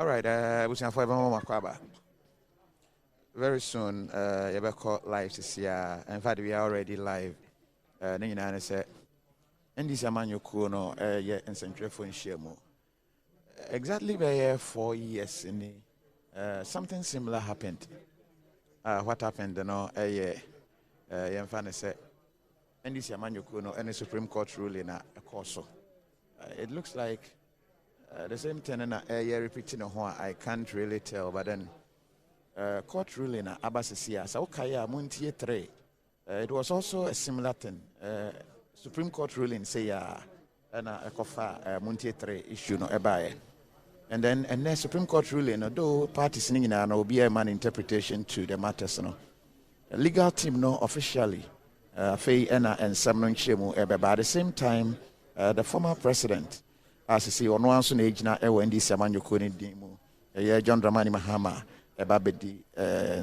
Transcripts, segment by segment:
All right, we can find more Makwaba. Very soon, you will call live to see. In fact, we are already live. Then you say, Ndc Vrs no, yeah, in Central for Shemo. Exactly by 4 years in something similar happened. What happened? No, yeah, say, Ndc Vrs no, and the Supreme Court ruling a course. It looks like. The same thing in repeating I can't really tell, but then court ruling Abasisia, Saukaya Muntie 3. It was also a similar thing. Supreme Court ruling say and a kofa Muntie 3 issue no ebaye. And then Supreme Court ruling, though parties in will be a man interpretation to the matters. No, a legal team no officially Fei and Samnon Chemu ebe, but at the same time the former president. As I see, on one son age now, Ndc Vrs John Dramani Mahama, Babedi,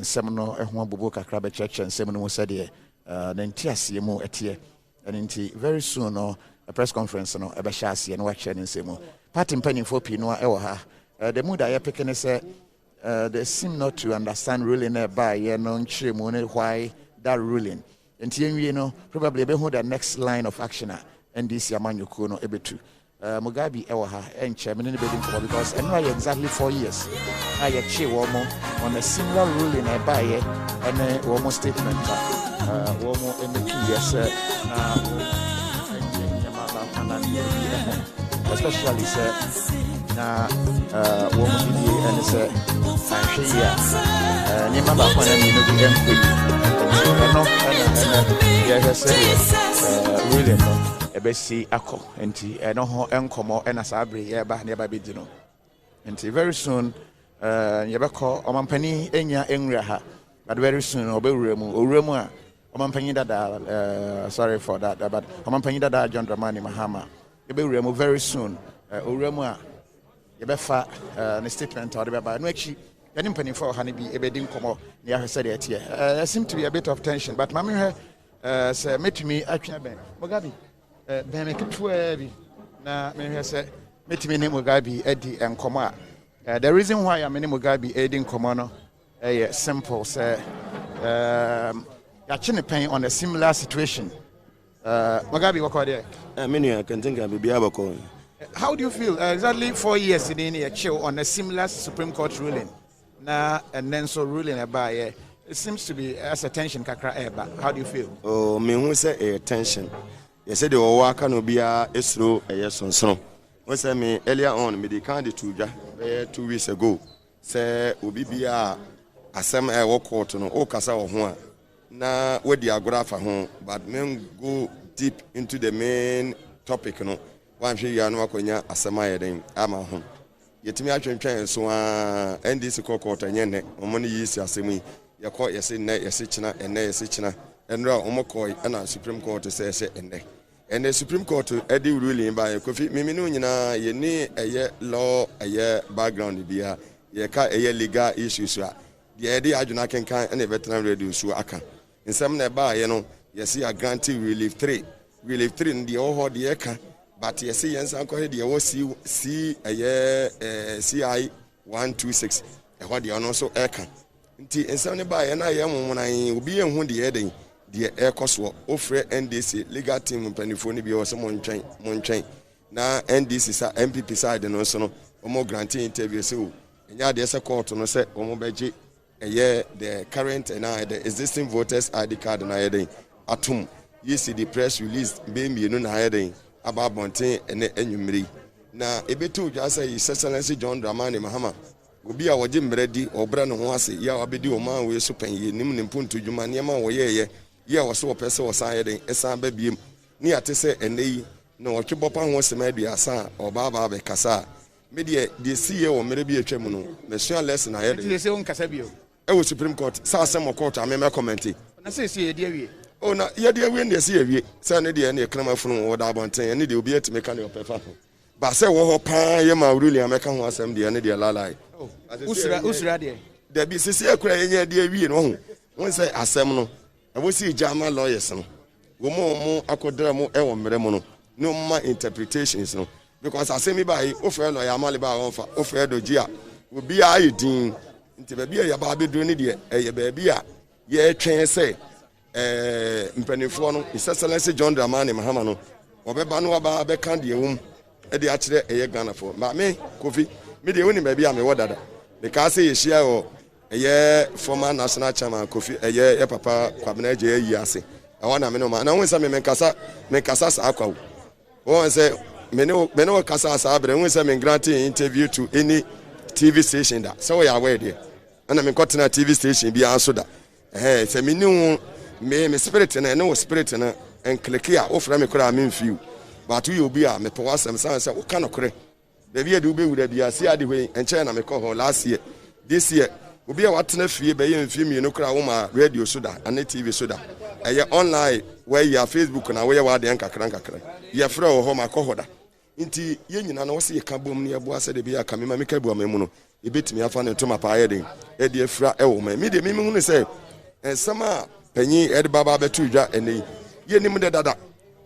Seminole, Bubuka Crabbe Church, and Seminole said, then Tiasiemo etie, and very soon, a press conference, no, Abashasi and Watcher and Semo. Parting penny for Pinoa Ewaha. The mood I picking say, they seem not to understand ruling by non chimone why that ruling. And you know, probably the next line of action, Ndc Vrs no ebetu. Mugabe Ewaha and chairman in the building for because I know exactly 4 years. I achieve on a similar ruling I buy and almost statement. Womo in the 2 years, especially sir. Now, woman and say, Nimaba when I mean, ruling. Ebesi ako enti eno ho enkomo ena sabre ye ba ne ba bedino enti very soon ye beko omampani enya enwura ha but very soon obewuremu a omampani dada sorry for that but omampani dada John Dramani Mahama obewuremu very soon owuremu a ye befa ne statement or be ba no achi yani mpani for ha ne bi ebedi nkomo ne ya hwese de etie there seem to be a bit of tension but mama say metumi atwa ben Mugabe Ben Kitwebi na me say metimi ne Mugabe edi enkomo a the reason why I mean Mugabe edi enkomo no simple say ya chine pen on a similar situation Mugabe what call there I can think I be able. How do you feel exactly 4 years in a chill on a similar Supreme Court ruling na and then so ruling about it seems to be as a tension kakra eba. How do you feel? Oh me who say a tension. You said the Owaka no be a esro a yes on son. When say me earlier on, me the candidate 2 weeks ago, say Obi be a asem a walk court no o kasa o ho na we the agorafa ho, but men go deep into the main topic no. One shey ya no akonya asema yeden ama ho. Yetimi atwentwen so a NDC court enye ne omoni yisi asemi ye call yesi ne yesi china ene yesi china enra omokoi na Supreme Court say ene. And the Supreme Court edi ruling by Kofi Miminu nyina ye ni eye law eye background bia ye ka eye legal issues a the edi adwuna kenkan na veteran radio so aka nsem na ba ye no ye see a grantee relief 3 in the oho de eka but ye see yensa ko de wo see eye CI 126 e ho de ono so eka nti nsem ne ba ye na ye mumunan obi ye hu de ye den the air cost offer NDC legal team penifoni bi o so montwen na NDC sa MPP side no so no omo granting interview so enya de se court no se omo beje the current and the existing voters ID card na yeden atum you see the press release be mienu na yeden aba bonten ene enwumiri na ebetu dwa say His Excellency John Dramani Mahama obi a woje mredi obra no ho ase ya abedi o man we so pan ye nim ne mpuntu dwuma ne ma wo ye ye wo so pese wo san yeden esan ba biem ni ate se eneyi na wo twebopa ho sema aduasa oba ba be kasa me de see wo mre bi atwa mu no me sua lesson na yeden de se won kasa bio e wo Supreme Court sa asem court a me comment na se ye de awie o na ye de awie ne se awie se ne de ne krama funu wo da bonten ne de obi atime ka ne opefa ba se wo ho pa ye ma uruli ameka ho asem de ne de lalai usura de de bi sisi akura ye de awie no ho won se asem no e wo si jama lawyers no wo mo akodra mo e wo mre mo no no ma interpretations no because asemi ba yi o fe lawyer amale ba won fa o fe doji a obi a yedin nti baabi a yaba abeduru ne de baabi a ye twɛn sɛ mpanimfoɔ no His Excellency John Dramani Mahama no ɔbɛba no aba bɛka deɛ wom de akyerɛ Ghana for ma me Kofi me de woni baabi a me wɔ dada because say yɛhyia wɔ former national chairman Kofi ye papa Kwabena Gye yi ase ɛwɔ na me no ma na won sɛ me kasa saa kwa wo won sɛ me no kasa saa bre won sɛ me grant interview to any TV station da so we are aware there and me kɔtena TV station bi anso da sɛ me ni me spirit na no spirit na en click a ofra me kora me mfiu but we obi a me to wasem san sɛ wo ka no kore da bi ade ube wura bia si ade hwe enche na me kɔ hɔ last year this year obi a watena fie be ye mfie mi no kora wo ma radio so da and TV so da online where ya Facebook na where wa de nkakra ye frɛ wo hɔ ma kɔ hɔ da nti ye nyina na wo se ye ka bom ne ye bo ase de bi aka me ma me ka bu amamu no e betimi afa ne to ma pa ye den e de afra e wo ma me de me hu ne sɛ ensama panyi ed baba betu dwa ene ye nim de dada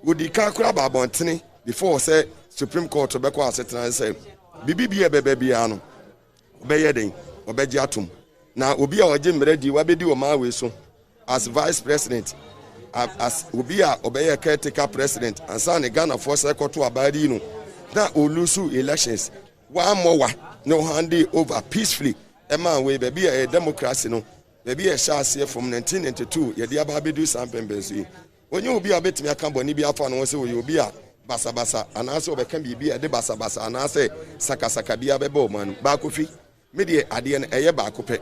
wodi ka kura ba bontene before say Supreme Court obekọ asetena say bibi e bebe bia no obeye den obeji atom na obi a oje mmeredi wabedi o ma we so as vice president as obi a obeye caretaker president ansa ne Ghana for secretary abadi no na olusu elections wa mowa no hand over peacefully e man we baby a democracy no baby a share from 1992 ye dia ba bedu sampembensu onye obi a betimi aka boni bi afa no se obi a basabasa anase obeka bibi e de basabasa anase sakasaka bia bebe o man ba Kofi me de ade no eye ba akopɛ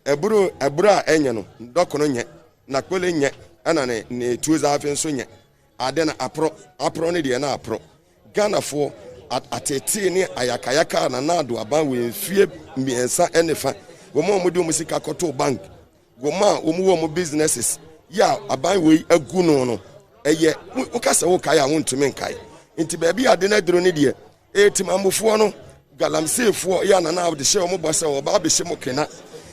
eburu a enye no dokono nye na kpole nye ana ne tuza afen so nye ade na apro ne de na apro Ghana for atete ne ayakayaka na nado aban we fie miensa enefa wo mo do musika koto bank wo ma wo mu businesses ya aban we agu no eye ukasa wo kai a wontumi nkai nti baabi ade na duro ne de etimamfo no galamsefo ya na na de hye wo bose wo ba be hye mo kena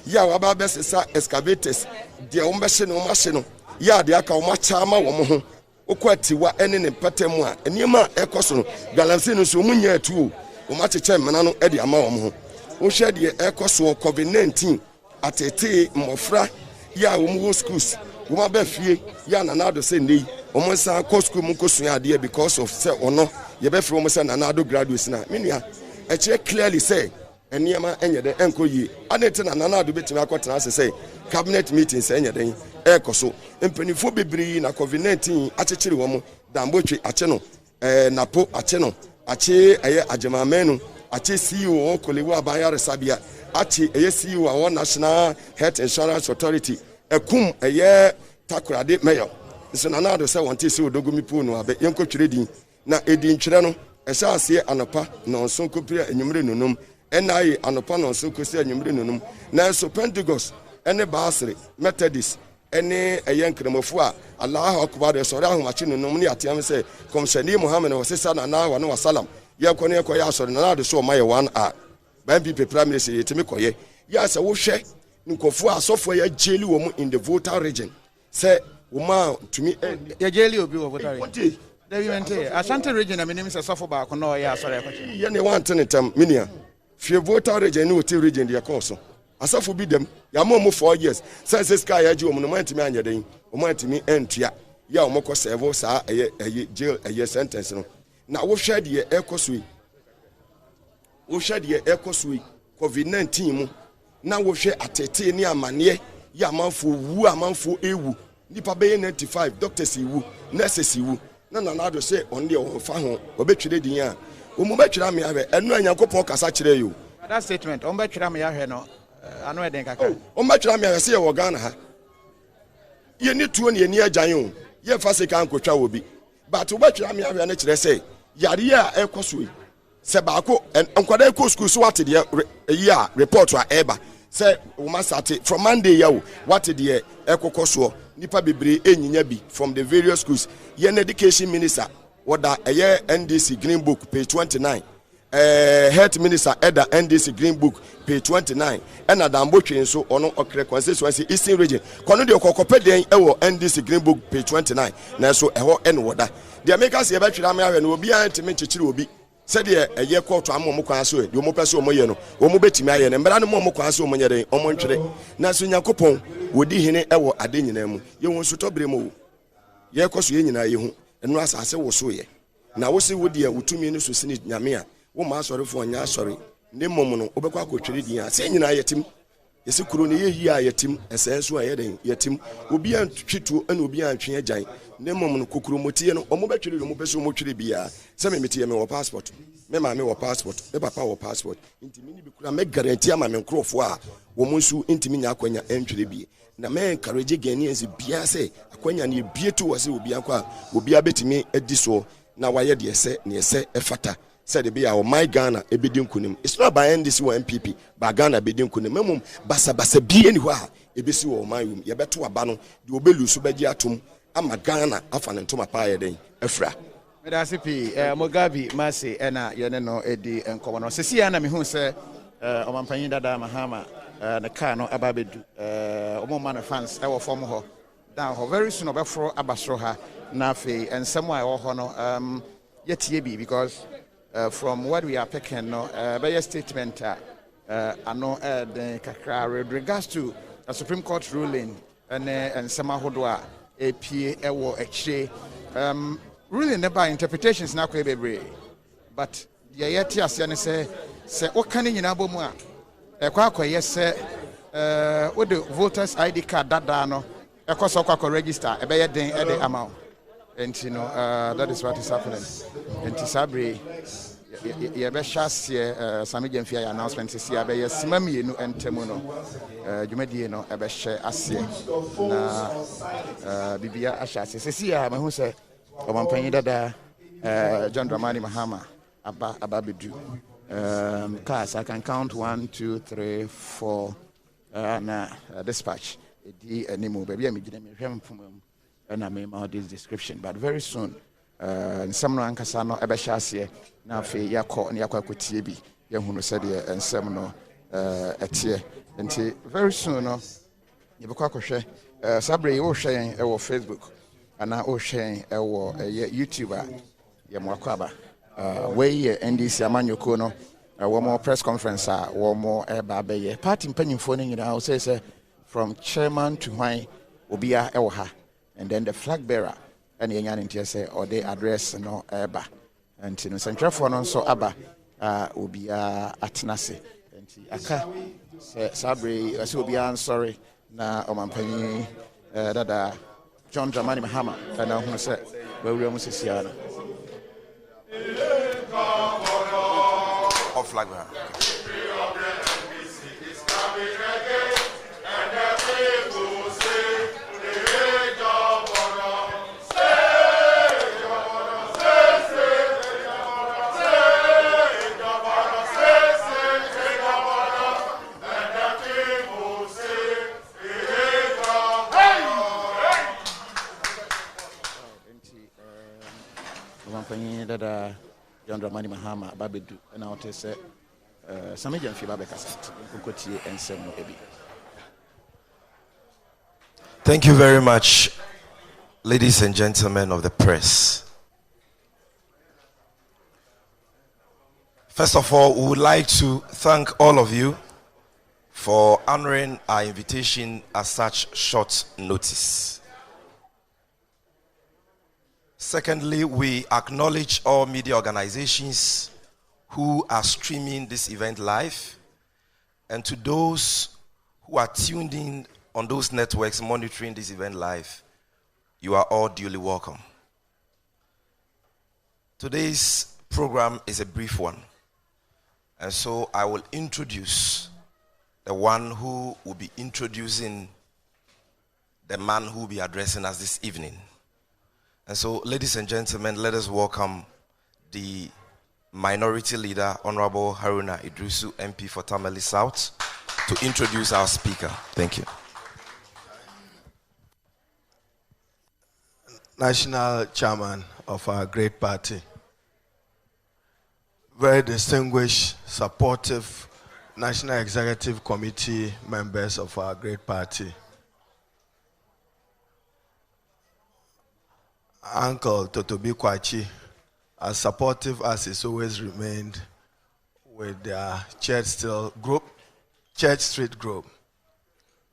ya wa ba be sesa excavators de wo be hye no ma hye no ya de aka wo ma chama wo mo ho okwatiwa ene ne patemu a enima ekoso no galamse no so munya atu wo ma cheche mena no e de ama wo mo ho wo hye de ekoso COVID-19 atete mmofra ya wo mu schools wo ma ba fie ya na na do se nei wo mo san ko school mu ko sua ade because of say ono ye be fro mo say na na do graduates na menua e che clearly say enima enye de enko yi anete na na do betimi akotena say cabinet meetings enye den ekoso empanifo bebiri na COVID-19 achechiri wo mo dambotwe ache no napo ache no ache eye ajamamenu ache CEO kolewu abanyare sabia ache eye CEO awon National Health Insurance Authority ekum eye takurade mayor nso na na do se wonte se odogumi pu no abe yenkotwere din na edin twere no ehya ase anopa na onso kopira enyumre nunum NIA anopa na onso kosi enyumre nunum na so Pentecost ene Basri Methodist ene eye nkremofo a Allahu Akbar sori ahomachi nunum ne atiam se komshani Muhammad wa sesa na na wa no wasalam ye ko ne ko ya sori na do so maye 1 ban bi prime minister yetimi koye ya se wo hwe nkofo asofo ya jeli wo mu in the voter region se wo ma tumi ya jeli obi wo voter region David Mente Ashanti region na menim se sofo ba ko no ya sori akwache ye ne wan tenetam minia fie voter region ne wote region de yakoso asafo bi dem ya mo 4 years since sky ya ji wo no mantimi anyeden wo mantimi entua ya wo moko serve sa eye jail eye sentence no na wo hwe de ekosui COVID-19 mu na wo hwe atete ni amane ya amanfo wu amanfo ewu nipa be 95 doctors ewu nurses ewu na do say on de wo fa ho obetwire din a wo mu betwira me ahwe enu anyankopon kasa kire yo that statement on betwira me ahwe no anu eden kaka on betwira me ahwe se ye wo Ghana ha ye ni tuo ne ni agyan o ye fa se kan kotwa wo bi but wo betwira me ahwe na kire say yare a ekosui se baako enkwada ko school so what de year report to eba say we must start from Monday yawo what de ekokoso nipa bebre enyinya bi from the various schools ye education minister wada eye NDC Green Book page 29 health minister eda NDC Green Book page 29 and adambotwe nso ono okre constituency Eastern region kono de okokope den ewo NDC Green Book page 29 na so eho en wada de make us ye betwira me ahwe no obi an timi chichiri obi said a year quarter am mo kwaso e mo pese mo ye no wo mo betimi aye ne mbra ne mo kwaso mo nyere o mo ntwere na so Nyankopon wodi hene ewo ade nyina mu ye won so tobere mo ye koso ye nyina ye hu eno asase wo so ye na wo se wodi a wutumi no so sini nyame a wo ma asorefo nya asore ne mom no obekwa akotwere din a se nyina yetim yesi kuro ne yeyi a yetim esenso a yeden yetim obi antwitu ena obi antwe agyan ne mom no kokuro motie no omo betwere mo pese mo twere bia se me metie me wo passport me ma me wo passport me papa wo passport intimi ni bi kura me guarantee ama me nkrofo a wo mo nsu intimi nya akwanya entwere bia na me encourage Ghanaians bia se akwanya ne bie to wo se obi akwa obi abetimi edi so na waye de ese ne ese efata said be our my Ghana ebedin kunim. It's not by NDC or MPP, but Ghana bedin kunim. Memum basa be anywhere. Ebesi or my room. Yebeto abano. The obelu subeji atum. Ama Ghana afan and toma paye den. Efra. Medasipi Mugabe Masi ena yoneno edi enkono. Sisi ana mi hu se omampanyin dada Mahama na car no ababedu. Omo man fans e wo form ho. Down ho very soon obefro abasro ha na afi ensem wa ho no yetie bi because from what we are picking, no, by a statement, I know the kakra with regards to a Supreme Court ruling and some hodwa APA or HA ruling about interpretations now quite but the yeti as say what can you know more? A quack yes, what the voters ID card that dano a cost of register a better than any amount. And you know, that is what is happening. And Tisabri, you be shas Sami Gemfia announcement to see a be simami no and temuno. You may no a be share asie na Bibia Ashas. See, I who say, or one penny dada John Dramani Mahama Ababidu. Cars I can count 1, 2, 3, 4 na dispatch. Anymore, baby, I'm going and I made all this description, but very soon, some Ankasano Abashasi, now for Yako and Yakwa Kutibi, Yahuno said, and some at and very soon, you share Sabri O'Shane or Facebook, and now O'Shane or YouTuber Yamakwaba, way Ndc Vrs, one more press conference, one more Babe, party penny phoning in our say from chairman to my Obia Elha. And then the flag bearer and the young say or they address no eba and in central for so aba will be at Nasi and aka Sabri as will be sorry na omampani dada John Dramani Mahama and now who said where we almost see of flag bearer. Dada John Dramani Mahama Babedu and I would say some agent Fibabecas and some baby. Thank you very much, ladies and gentlemen of the press. First of all, we would like to thank all of you for honoring our invitation at such short notice. Secondly, we acknowledge all media organizations who are streaming this event live, and to those who are tuned in on those networks monitoring this event live, you are all duly welcome. Today's program is a brief one, and so I will introduce the one who will be introducing the man who will be addressing us this evening. And so, ladies and gentlemen, let us welcome the Minority Leader, Honorable Haruna Idrisu, MP for Tamale South, to introduce our speaker. Thank you. National Chairman of our great party, very distinguished, supportive National Executive Committee members of our great party, Uncle Totobi Kwachi, as supportive as it's always remained with their Church Street group.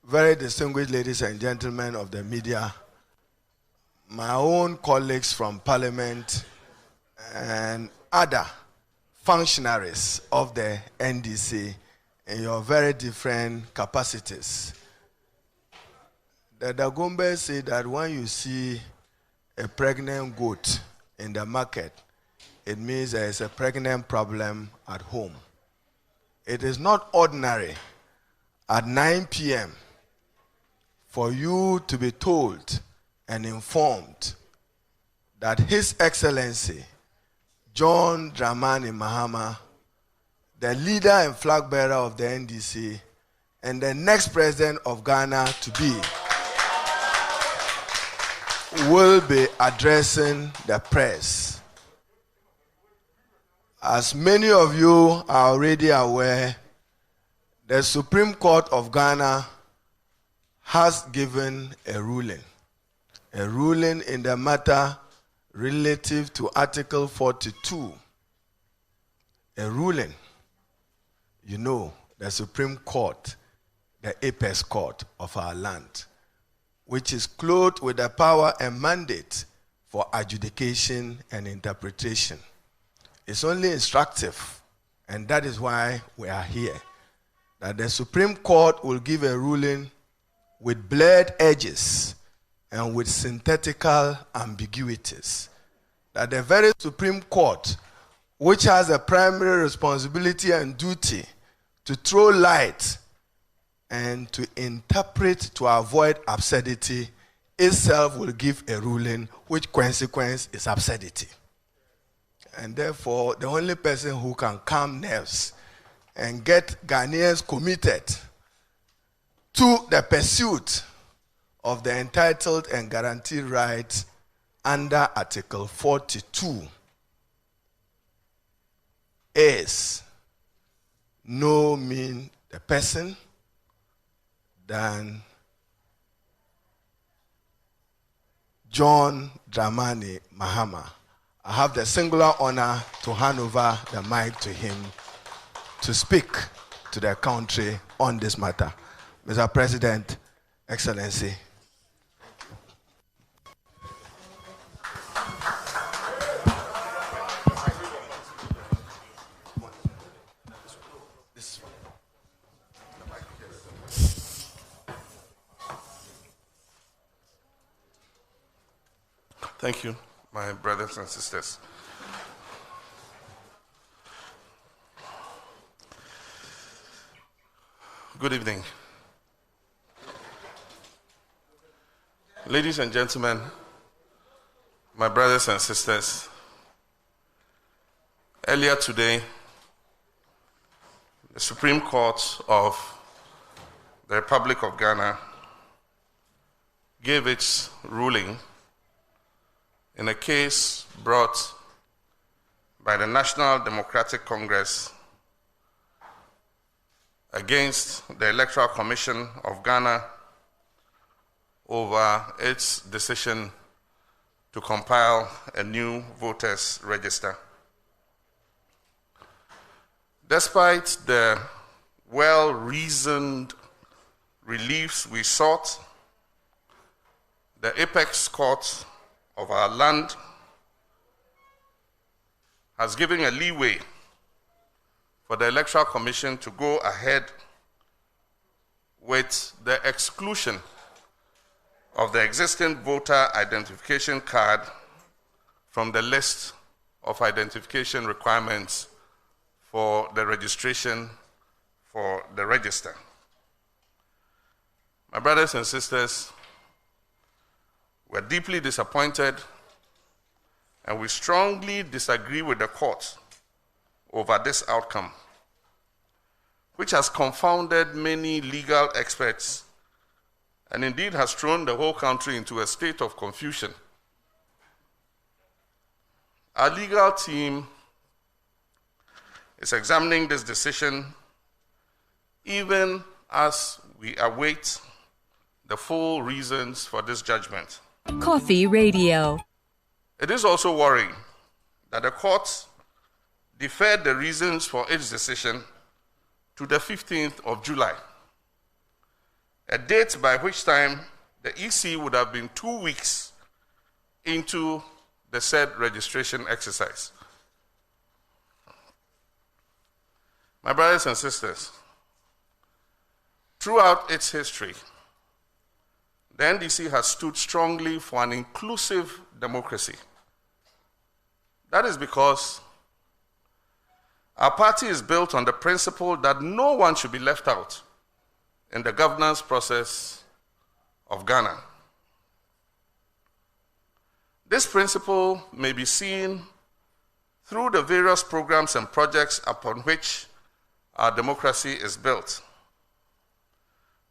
Very distinguished ladies and gentlemen of the media, my own colleagues from Parliament and other functionaries of the NDC in your very different capacities. The Dagombe say that when you see a pregnant goat in the market, it means there is a pregnant problem at home. It is not ordinary at 9 p.m. for you to be told and informed that His Excellency John Dramani Mahama, the leader and flag bearer of the NDC, and the next president of Ghana to be, will be addressing the press. As many of you are already aware, the Supreme Court of Ghana has given a ruling in the matter relative to Article 42. A ruling, you know, the Supreme Court, the apex court of our land, which is clothed with the power and mandate for adjudication and interpretation. It's only instructive, and that is why we are here. That the Supreme Court will give a ruling with blurred edges and with synthetical ambiguities. That the very Supreme Court, which has a primary responsibility and duty to throw light and to interpret to avoid absurdity, itself will give a ruling which consequence is absurdity. And therefore, the only person who can calm nerves and get Ghanaians committed to the pursuit of the entitled and guaranteed rights under Article 42 is no mean the person than John Dramani Mahama. I have the singular honor to hand over the mic to him to speak to the country on this matter. Mr. President, Excellency. Thank you, my brothers and sisters. Good evening. Ladies and gentlemen, my brothers and sisters, earlier today, the Supreme Court of the Republic of Ghana gave its ruling in a case brought by the National Democratic Congress against the Electoral Commission of Ghana over its decision to compile a new voters' register. Despite the well-reasoned reliefs we sought, the apex court of our land has given a leeway for the Electoral Commission to go ahead with the exclusion of the existing voter identification card from the list of identification requirements for the registration for the register. My brothers and sisters, we're deeply disappointed and we strongly disagree with the court over this outcome, which has confounded many legal experts and indeed has thrown the whole country into a state of confusion. Our legal team is examining this decision even as we await the full reasons for this judgment. Coffee Radio. It is also worrying that the court deferred the reasons for its decision to the 15th of July, a date by which time the EC would have been 2 weeks into the said registration exercise. My brothers and sisters, throughout its history, the NDC has stood strongly for an inclusive democracy. That is because our party is built on the principle that no one should be left out in the governance process of Ghana. This principle may be seen through the various programs and projects upon which our democracy is built.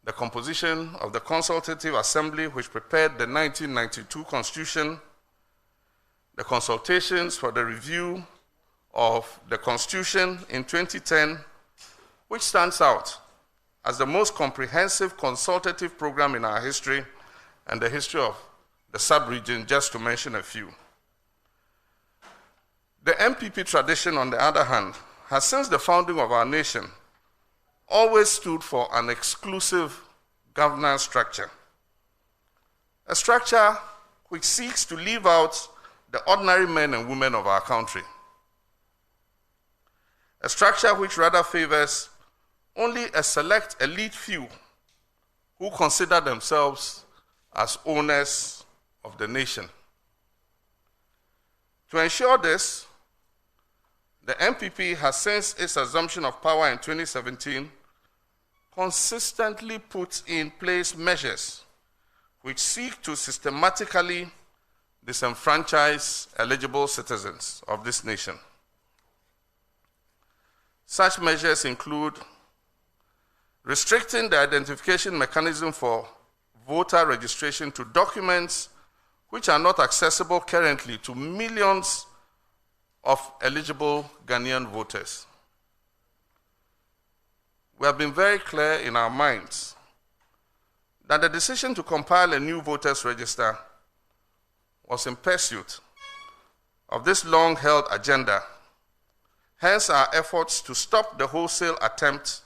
The composition of the Consultative Assembly which prepared the 1992 Constitution, the consultations for the review of the Constitution in 2010, which stands out as the most comprehensive consultative program in our history and the history of the sub-region, just to mention a few. The MPP tradition, on the other hand, has since the founding of our nation always stood for an exclusive governance structure, a structure which seeks to leave out the ordinary men and women of our country, a structure which rather favors only a select elite few who consider themselves as owners of the nation. To ensure this, the MPP has, since its assumption of power in 2017, consistently put in place measures which seek to systematically disenfranchise eligible citizens of this nation. Such measures include restricting the identification mechanism for voter registration to documents which are not accessible currently to millions of eligible Ghanaian voters. We have been very clear in our minds that the decision to compile a new voters register was in pursuit of this long-held agenda. Hence our efforts to stop the wholesale attempt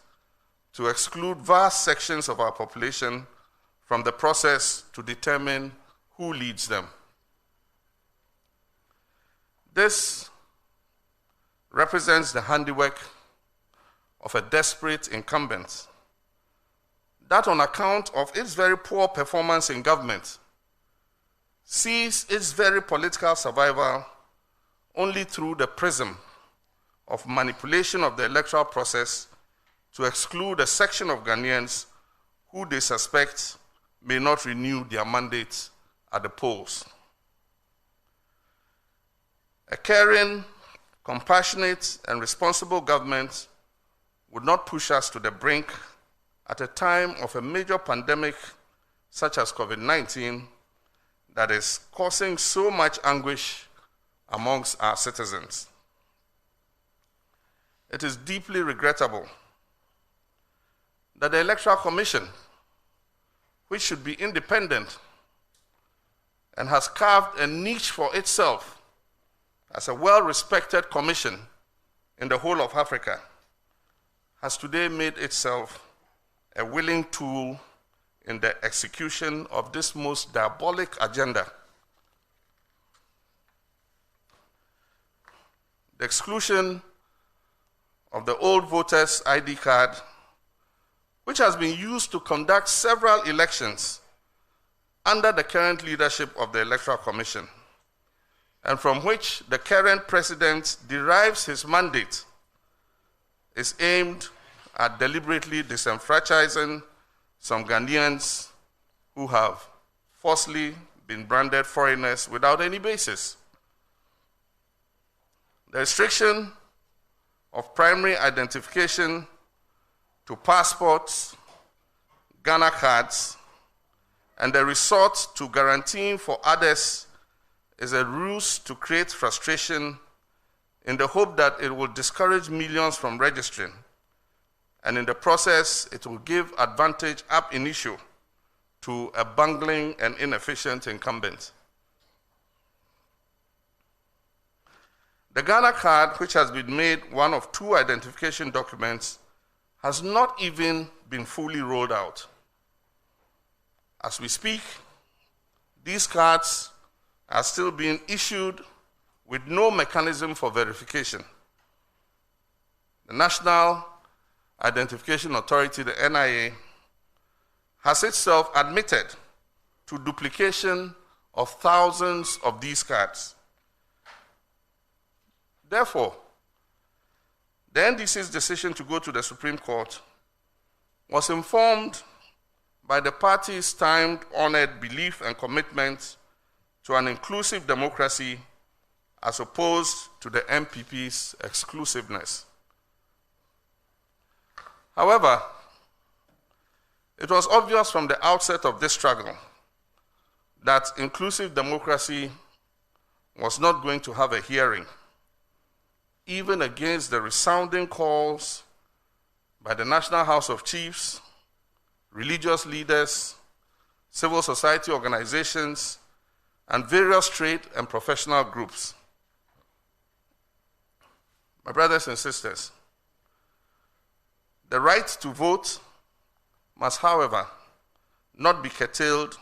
to exclude vast sections of our population from the process to determine who leads them. This represents the handiwork of a desperate incumbent that, on account of its very poor performance in government, sees its very political survival only through the prism of manipulation of the electoral process to exclude a section of Ghanaians who they suspect may not renew their mandate at the polls. A caring, compassionate, and responsible government would not push us to the brink at a time of a major pandemic such as COVID-19 that is causing so much anguish amongst our citizens. It is deeply regrettable that the Electoral Commission, which should be independent and has carved a niche for itself as a well-respected commission in the whole of Africa, has today made itself a willing tool in the execution of this most diabolic agenda. The exclusion of the old voters' ID card, which has been used to conduct several elections under the current leadership of the Electoral Commission, and from which the current president derives his mandate, is aimed at deliberately disenfranchising some Ghanaians who have falsely been branded foreigners without any basis. The restriction of primary identification to passports, Ghana cards, and the resort to guaranteeing for others is a ruse to create frustration in the hope that it will discourage millions from registering, and in the process, it will give advantage ab initio to a bungling and inefficient incumbent. The Ghana card, which has been made one of 2 identification documents, has not even been fully rolled out. As we speak, these cards are still being issued with no mechanism for verification. The National Identification Authority, the NIA, has itself admitted to duplication of thousands of these cards. Therefore, the NDC's decision to go to the Supreme Court was informed by the party's time-honored belief and commitment to an inclusive democracy as opposed to the MPP's exclusiveness. However, it was obvious from the outset of this struggle that inclusive democracy was not going to have a hearing, even against the resounding calls by the National House of Chiefs, religious leaders, civil society organizations, and various trade and professional groups. My brothers and sisters, the right to vote must, however, not be curtailed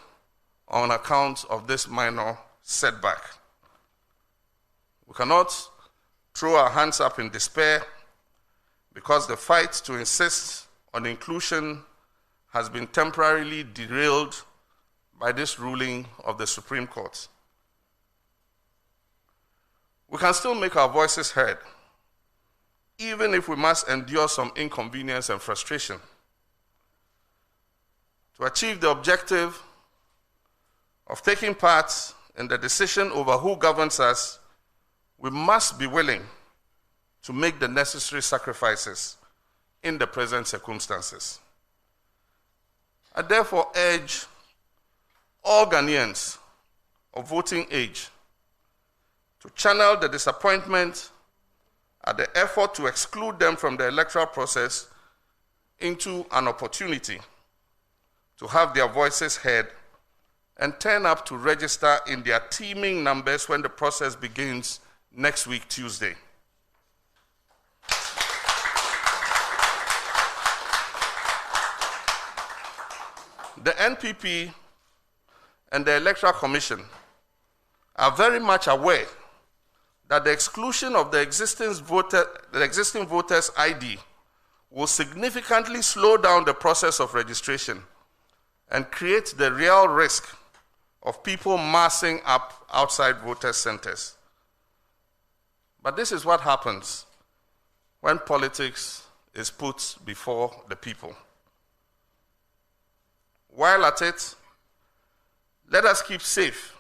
on account of this minor setback. We cannot throw our hands up in despair because the fight to insist on inclusion has been temporarily derailed by this ruling of the Supreme Court. We can still make our voices heard, even if we must endure some inconvenience and frustration. To achieve the objective of taking part in the decision over who governs us, we must be willing to make the necessary sacrifices in the present circumstances. I therefore urge all Ghanaians of voting age to channel the disappointment at the effort to exclude them from the electoral process into an opportunity to have their voices heard and turn up to register in their teeming numbers when the process begins next week, Tuesday. The NPP and the Electoral Commission are very much aware that the exclusion of the existing voters' ID will significantly slow down the process of registration and create the real risk of people massing up outside voters' centers. But this is what happens when politics is put before the people. While at it, let us keep safe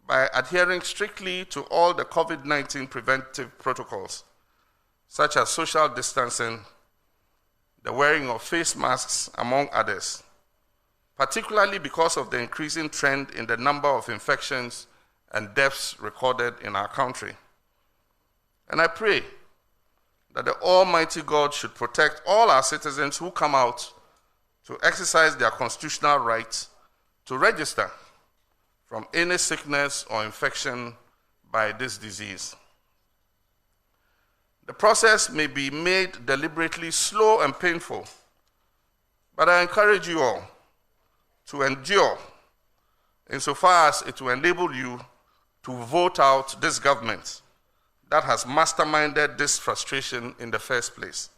by adhering strictly to all the COVID-19 preventive protocols, such as social distancing, the wearing of face masks, among others, particularly because of the increasing trend in the number of infections and deaths recorded in our country. And I pray that the Almighty God should protect all our citizens who come out to exercise their constitutional right to register from any sickness or infection by this disease. The process may be made deliberately slow and painful, but I encourage you all to endure insofar as it will enable you to vote out this government that has masterminded this frustration in the first place.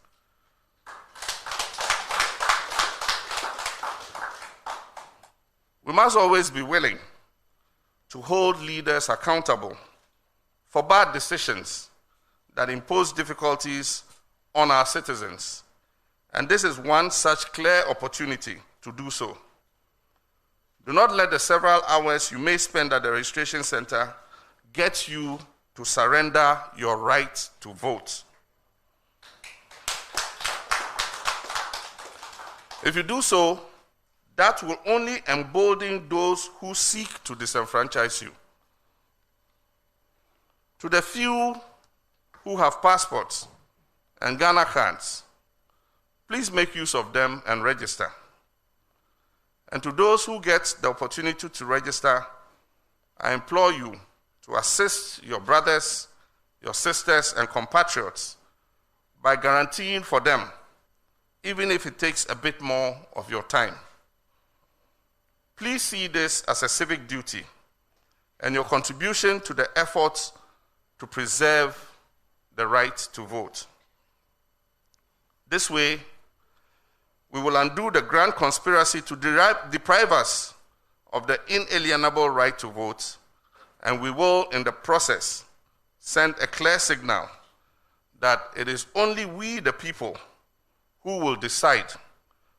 We must always be willing to hold leaders accountable for bad decisions that impose difficulties on our citizens. And this is one such clear opportunity to do so. Do not let the several hours you may spend at the registration center get you to surrender your right to vote. If you do so, that will only embolden those who seek to disenfranchise you. To the few who have passports and Ghana cards, please make use of them and register. And to those who get the opportunity to register, I implore you to assist your brothers your sisters and compatriots by guaranteeing for them, even if it takes a bit more of your time. Please see this as a civic duty and your contribution to the efforts to preserve the right to vote. This way, we will undo the grand conspiracy to deprive us of the inalienable right to vote, and we will, in the process, send a clear signal that it is only we, the people, who will decide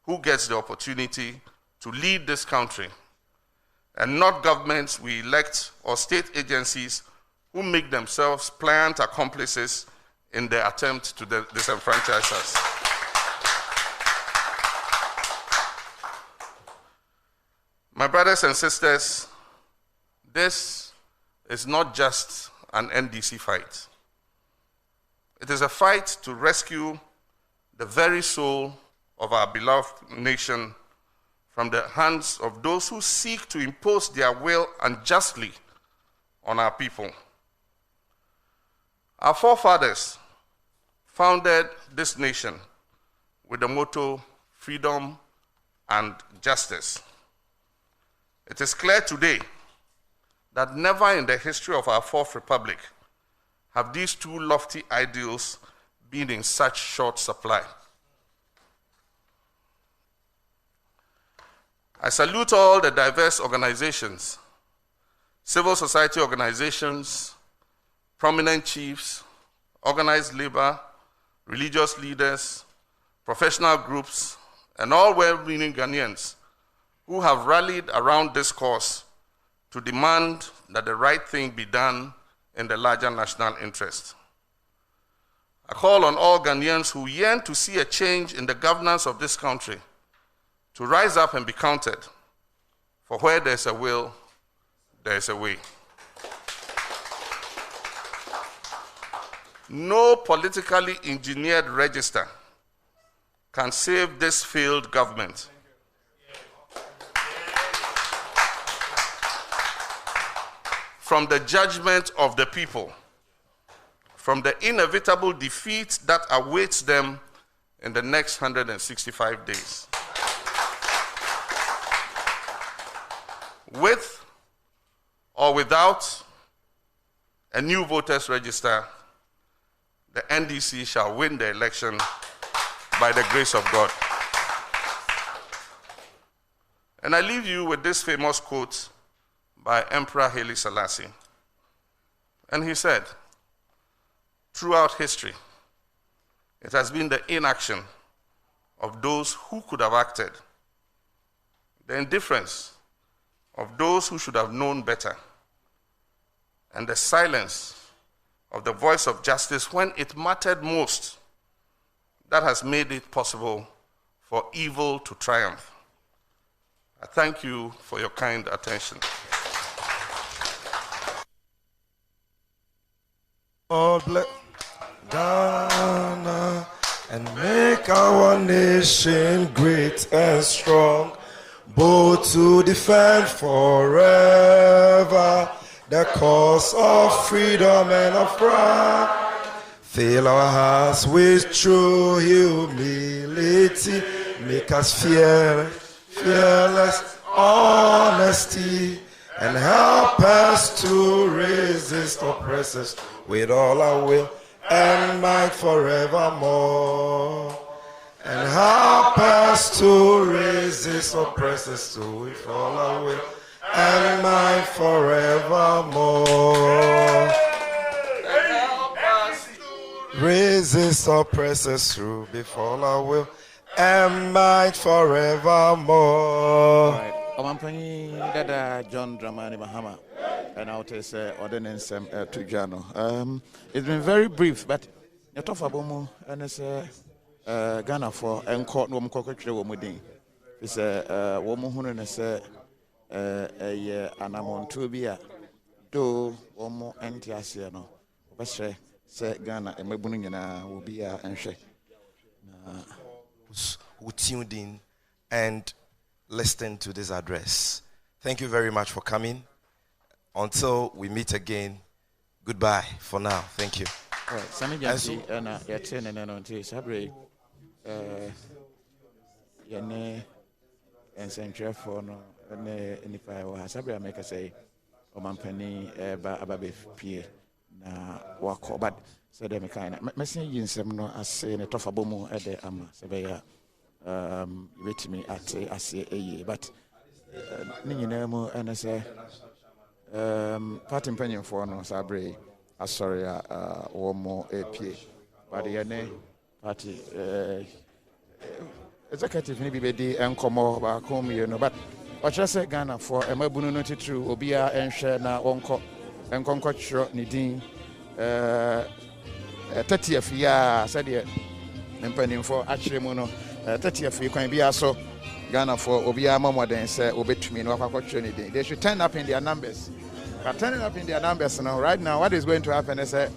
who gets the opportunity to lead this country, and not governments we elect or state agencies who make themselves pliant accomplices in their attempt to disenfranchise us. My brothers and sisters, this is not just an NDC fight. It is a fight to rescue the very soul of our beloved nation from the hands of those who seek to impose their will unjustly on our people. Our forefathers founded this nation with the motto, freedom and justice. It is clear today that never in the history of our Fourth Republic have these two lofty ideals been in such short supply. I salute all the diverse organizations, civil society organizations, prominent chiefs, organized labor, religious leaders, professional groups, and all well-meaning Ghanaians who have rallied around this cause to demand that the right thing be done in the larger national interest. I call on all Ghanaians who yearn to see a change in the governance of this country to rise up and be counted, for where there's a will, there's a way. No politically engineered register can save this failed government. From the judgment of the people, from the inevitable defeat that awaits them in the next 165 days. With or without a new voters register, the NDC shall win the election by the grace of God. And I leave you with this famous quote by Emperor Haile Selassie. And he said, throughout history, it has been the inaction of those who could have acted, the indifference of those who should have known better, and the silence of the voice of justice when it mattered most that has made it possible for evil to triumph. I thank you for your kind attention. Lord bless Ghana and make our nation great and strong, both to defend forever the cause of freedom and of pride. Fill our hearts with true humility, make us fearless honesty, and help us to resist oppressors with all our will and might forevermore. And help us to resist oppressors too with all our will and might forevermore. Resist oppressors through before our will and might forevermore. Omampani Dada John Dramani Mahama, and I'll say ordinance to Jano. It's been very brief, but you talk about and it's Ghana for and court no cockatry woman. It's a woman who is a Anamontubia, do one more Antiasiano. Say Ghana and Mabunina will be and shake. Who tuned in and listened to this address. Thank you very much for coming. Until we meet again, Goodbye for now. Thank you. Sammy Jansi and Yatin and Anonti Sabre Yane and Central for no and if I was Sabre make a say Omampani Ababe P na wako but so they kind of messing in some no as saying a tough abomo at the Ama Sabaya with me at I say a year but Ninamo and I say party penny for no Sabre. Sorry, one more APA. But the party executive maybe be and come back home, you know. But what I say Ghana for a mabunu not true, Obia and share now uncle and concord short Nidin 30th year, said ye, and penny for actually mono 30th you can be also Ghana for Obia Mama then say obey me no opportunity. They should turn up in their numbers. But turning up in their numbers now, right now, what is going to happen is that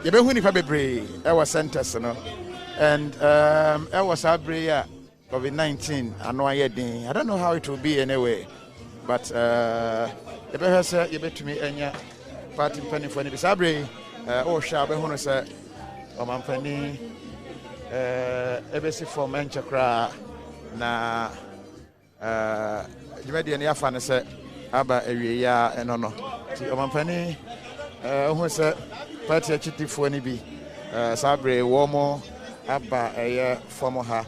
you be who ni pabebre our centers no and our Sabria COVID-19 I don't know how it will be anyway but you be say you be to me enya party penny for ni Sabri or sha be who say o man penny ebesi for menchakra na you be dey na afa say aba ewiya eno ti omampani who say party chitifo ni bi Sabre womo aba eye form ha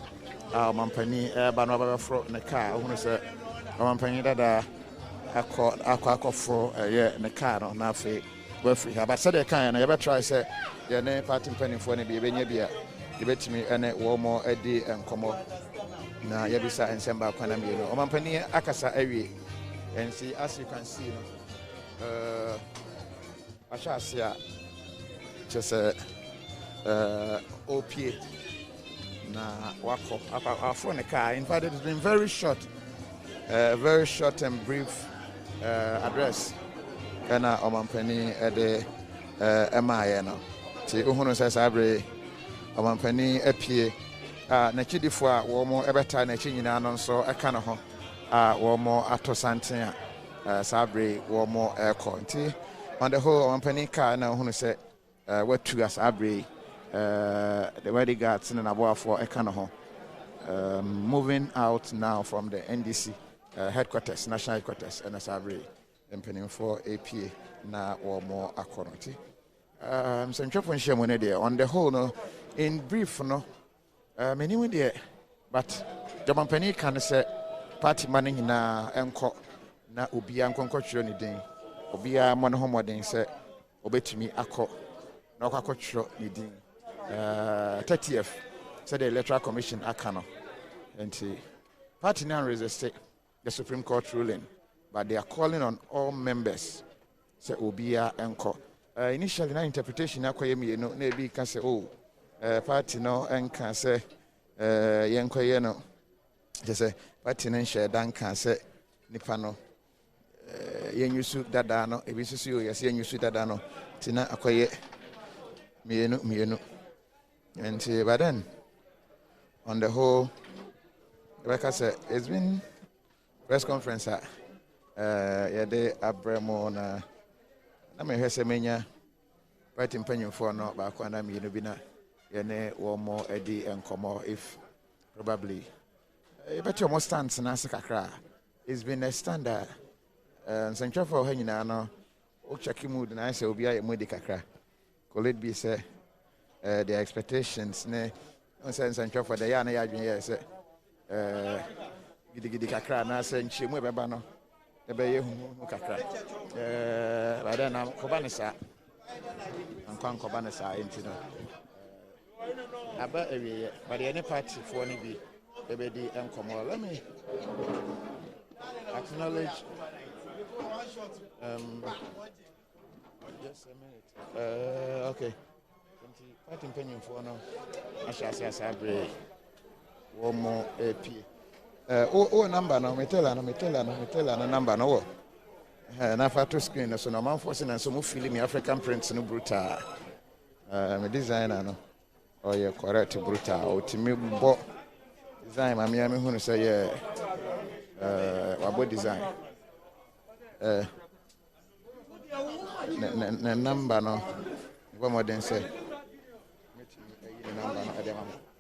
omampani ba no ba fro ne car who say omampani dada akọ fro eye ne car no na fe we free ha but say the kan na you be try say ye ne party penifo ni bi benya bia ye betimi ene womo edi enkomo na ye bisa ensemba kwana mi no omampani akasa awie. And see, as you can see, Ashasia just OPA na wako our phone car. In fact, it's been very short and brief address. Kana omampani ede MI no. Ti uhunu says abre omampani apie na chidifo a wo mo ebeta na chi nyina no nso eka no ho. One more atosantia Sabre, one more aircon. On the whole, on penny car now, who said, what to us, Abre, the wedding guards in an above for Ekanaho. Moving out now from the NDC headquarters, national headquarters, and Sabre, and penny for APA now or more accordingly. Some chopin shame there. On the whole, no, in brief, no, many with there, but the company can say. Party manning na enko na obia nkonko chiro ni den obia mo ne homoden se obetumi akọ na akọ chiro ni den 30th said the electoral commission akano and party now resist the Supreme Court ruling but they are calling on all members say obia enko initially na interpretation akoye mi no na ebi ka say party no enka say yenkoye no just say party no share dan kan say nipa no yenyusu dada no ebi susu yes yenyusu dada no tina akoye mienu and but then on the whole like I said it's been press conference yede abremo na me hwese menya party mpanyimfo no ba kwa na mienu bi na yene wo mo edi enkomo if probably but your most stands na kakra it's been a standard central for hanyina no o check mood na say obi aye mood kakra could it be say their expectations ne on say central for the ya na ya dwen ye say gidi kakra na say nchiemu ebeba no ebe ye hu kakra but then ko ba ne sa ankwan ko ba ne sa enti no aba ewie but any party for ni bi ebedi enkomo. Let me acknowledge just a minute. Okay. Party opinion for no Ashasi Sabre one more AP. Number no me tell no number no. Na photo screen so no man forcing and so mo feel me African prints no brutal. Me designer no. Oh yeah, correct brutal. O timi bo design my Miami who say yeah wabo design ne number no go more than say number no ade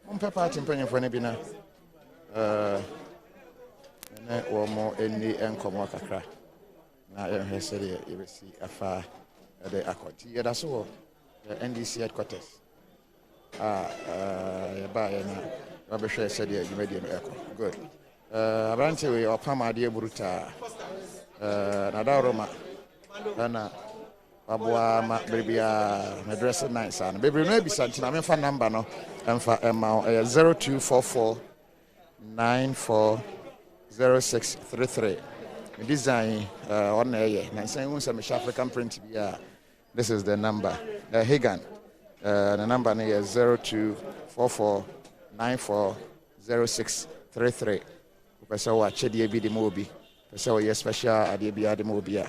mama party mpanyefo ne bi na na wo mo eni enkomo kakra na ye hwese de ye besi afa de akoti ye da so NDC headquarters ya ba ya na ba be hwese de adwumadi no eko good abranche we opama de buruta na da roma na abua ma bebia na dress nice and bebre no bi santina me fa number no emfa 0244 940633 design on air na say we some African print bia this is the number Hagan the number is 0244 940633 pesa wa chedie bi de mobi pesa wa special ade bi ade mobi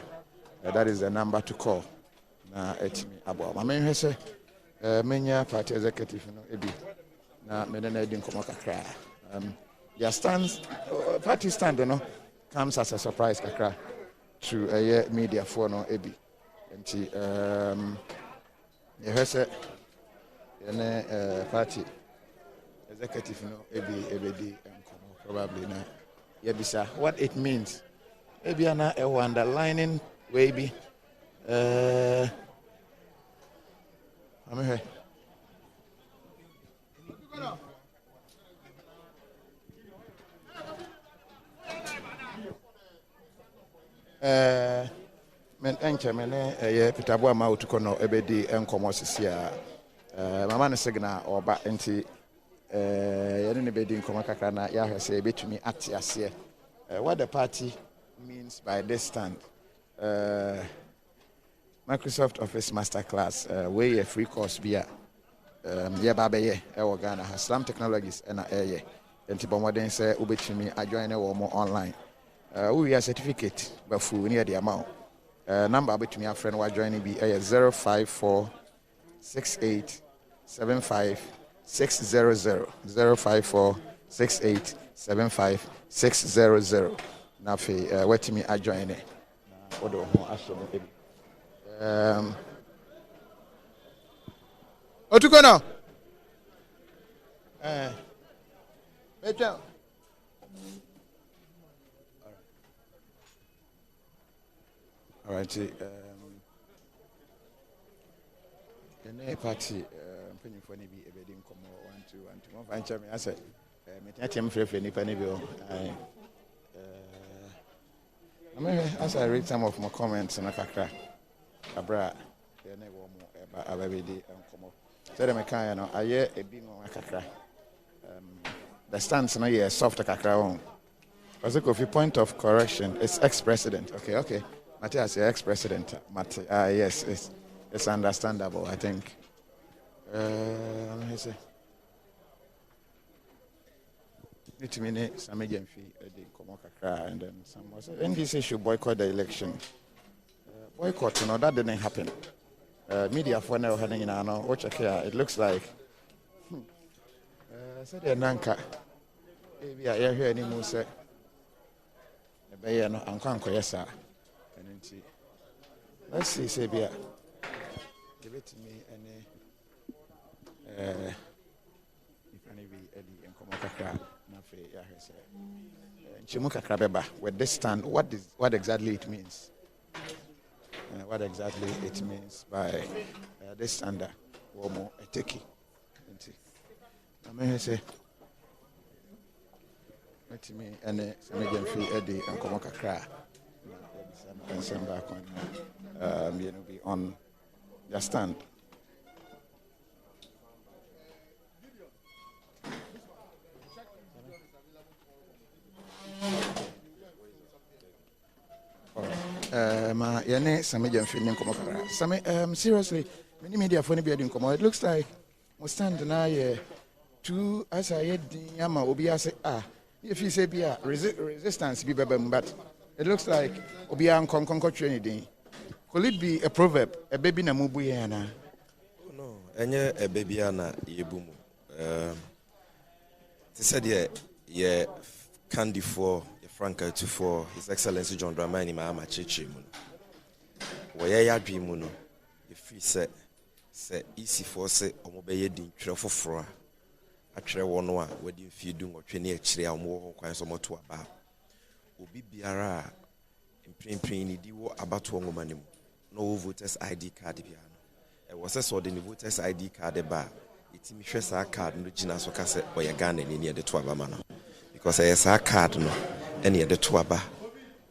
that is the number to call na etimi abo ma me hwese menya party executive no ebi na me na edi nkomo kakra their stands party stand no comes as a surprise kakra to a media for no ebi enti ye hwese ene party executive no ebedi nkomo probably na yebisa what it means ebi ana e underlining way bi amehe men enche mene ye pitabo ama otuko no ebedi enkomo sisia mama no signal oba enti ye ne bedi enkomo kakra na ya hwese ebetumi ate ase what the party means by this stand Microsoft Office Masterclass where a free course be ye baba ye e Ghana Haslam Technologies na ye enti bomodен say ubetumi adjoin e wo mo online we have certificate but full near the amount number between your friend wa joining be 054 68 75 600 054 68 75 600 na fe wetimi adjoin e na odo ho aso no ebi otuko no beja all right the party mpanyimfo ne bi ebedi nkomo 1 2 1 2 fancha me ase me tiatem frefre ni pa ne bi o as I read some of my comments na kakra abra ne wo mo eba ababedi nkomo so dem kan no aye ebi no kakra the stance na ye soft kakra on was a coffee point of correction it's ex-president okay Matthias, ex-president. Yes, it's understandable, I think. Let me see. Need to minute some agency and then some was NDC should boycott the election. Boycott, that didn't happen. Media for now heading in our watch here. It looks like said Nanka. Maybe I hear any more say. No, Uncle yes, sir. Let's see, Sabia. Give it to me any if any be Eddie and Komokaka Nafe Yahese. Chimuka Krabeba, with this stand, what exactly it means? What exactly it means by this standard, Womo Eteki. I may say, let me any Samajan Free Eddie and Komokaka. And send back on, be on their stand. Ma yene Samajan feeling come up. Seriously, many media for anybody come. It looks like we stand now two as I had Yama Obia say if you say be resistance be but it looks like Obian Concord training. Could it be a proverb? A baby na mubuyana? No, any a baby ana yebumu. They said ye candy for Franca to for His Excellency John Dramani Mahama Chichi. wɔyɛ yɛ adwene mu no ɛfiri sɛ EC4 sɛ ɔmo bɛyɛ din twerɛ foforɔ a atwerɛ wɔn a wɔde mfie du nwɔtwe ne akyire a ɔmo wɔ hɔ kwan sɛ ɔmo to aba obi biara a mprempren ne di wɔ abatoɔ nwoma ne mu na ɔwɔ voters ID card biara no ɛwɔ sɛ ɔde ne voters ID card ba a ɛtumi hwɛ saa card no gyina so ka sɛ ɔyɛ Ghana ni ne yɛde to aba ma no because ɛyɛ saa card no ɛne yɛde to aba